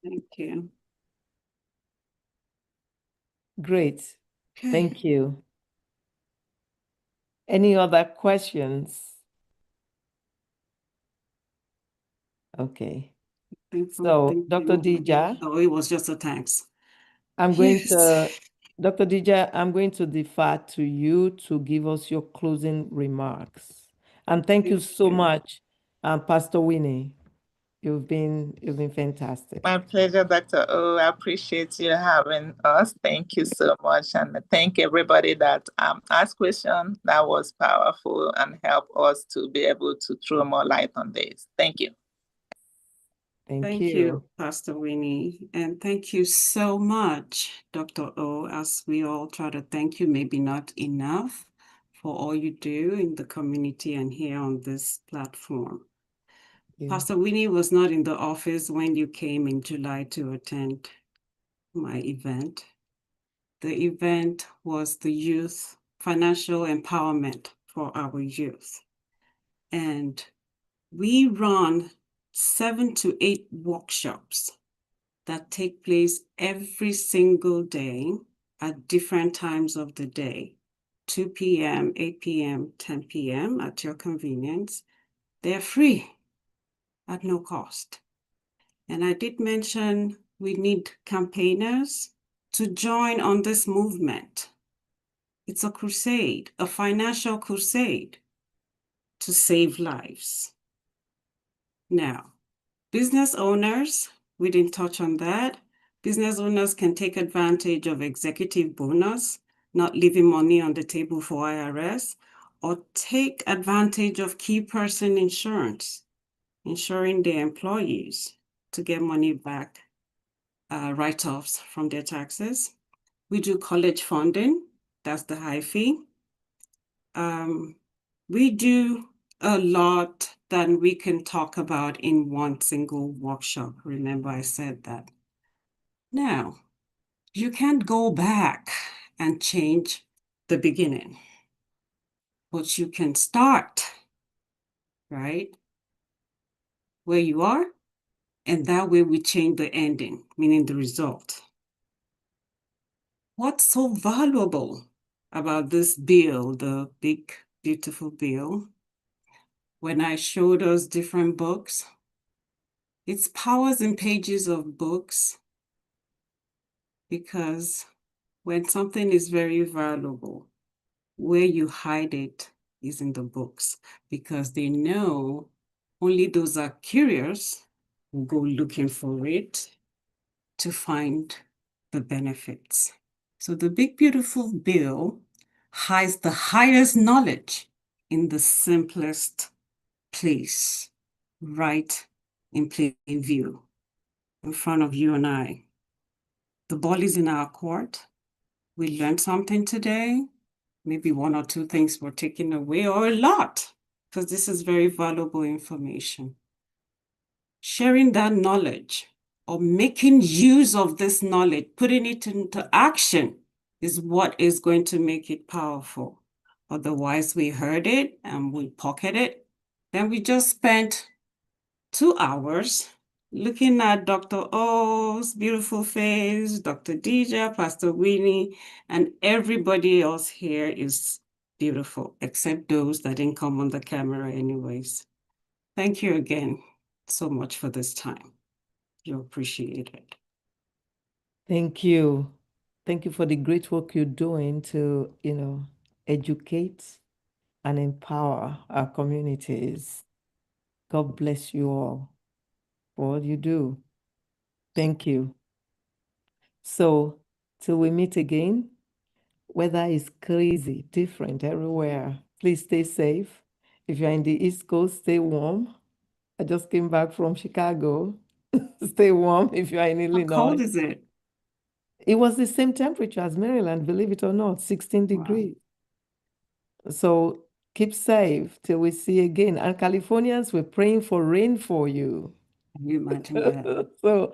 Thank you. Great. Okay. Thank you. Any other questions? Okay. So, Dr. Dija, Oh, it was just a thanks. I'm going Yes. to, Dr. Dija, I'm going to defer to you to give us your closing remarks. And thank you so much, Pastor Winnie. You've been fantastic. My pleasure, Dr. O. I appreciate you having us. Thank you so much. And thank everybody that asked questions. That was powerful and helped us to be able to throw more light on this. Thank you. Thank you, Pastor Winnie. And thank you so much, Dr. O, as we all try to thank you, maybe not enough, for all you do in the community and here on this platform. Pastor Winnie was not in the office when you came in July to attend my event. The event was the youth financial empowerment for our youth. And we run 7 to 8 workshops that take place every single day at different times of the day, 2 p.m., 8 p.m., 10 p.m. at your convenience. They're free at no cost. And I did mention we need campaigners to join on this movement. It's a crusade, a financial crusade to save lives. Now, business owners, we didn't touch on that. Business owners can take advantage of executive bonus, not leaving money on the table for IRS, or take advantage of key person insurance, ensuring their employees to get money back, write-offs from their taxes. We do college funding, that's the high fee. We do a lot that we can talk about in one single workshop. Remember, I said that. Now, you can't go back and change the beginning, but you can start, right, where you are, and that way we change the ending, meaning the result. What's so valuable about this bill, the big, beautiful bill? When I showed us different books, it's powers and pages of books, because when something is very valuable, where you hide it is in the books, because they know only those are curious will go looking for it to find the benefits. So the big, beautiful bill hides the highest knowledge in the simplest place, right in plain view, in front of you and I. The ball is in our court. We learned something today. Maybe 1 or 2 things were taken away, or a lot, because this is very valuable information. Sharing that knowledge or making use of this knowledge, putting it into action, is what is going to make it powerful. Otherwise, we heard it and we pocket it Then we just spent 2 hours looking at Dr. O's beautiful face, Dr. Dija, Pastor Winnie, and everybody else here is beautiful, except those that didn't come on the camera anyways. Thank you again so much for this time. You appreciate it. Thank you. Thank you for the great work you're doing to, educate and empower our communities. God bless you all for all you do. Thank you. So, till we meet again, weather is crazy, different everywhere. Please stay safe. If you're in the East Coast, stay warm. I just came back from Chicago. Stay warm if you're in How Illinois. cold is it? It was the same temperature as Maryland, believe it or not, 16 degrees. So keep safe till we see again. And Californians, we're praying for rain for you. Can you imagine that? So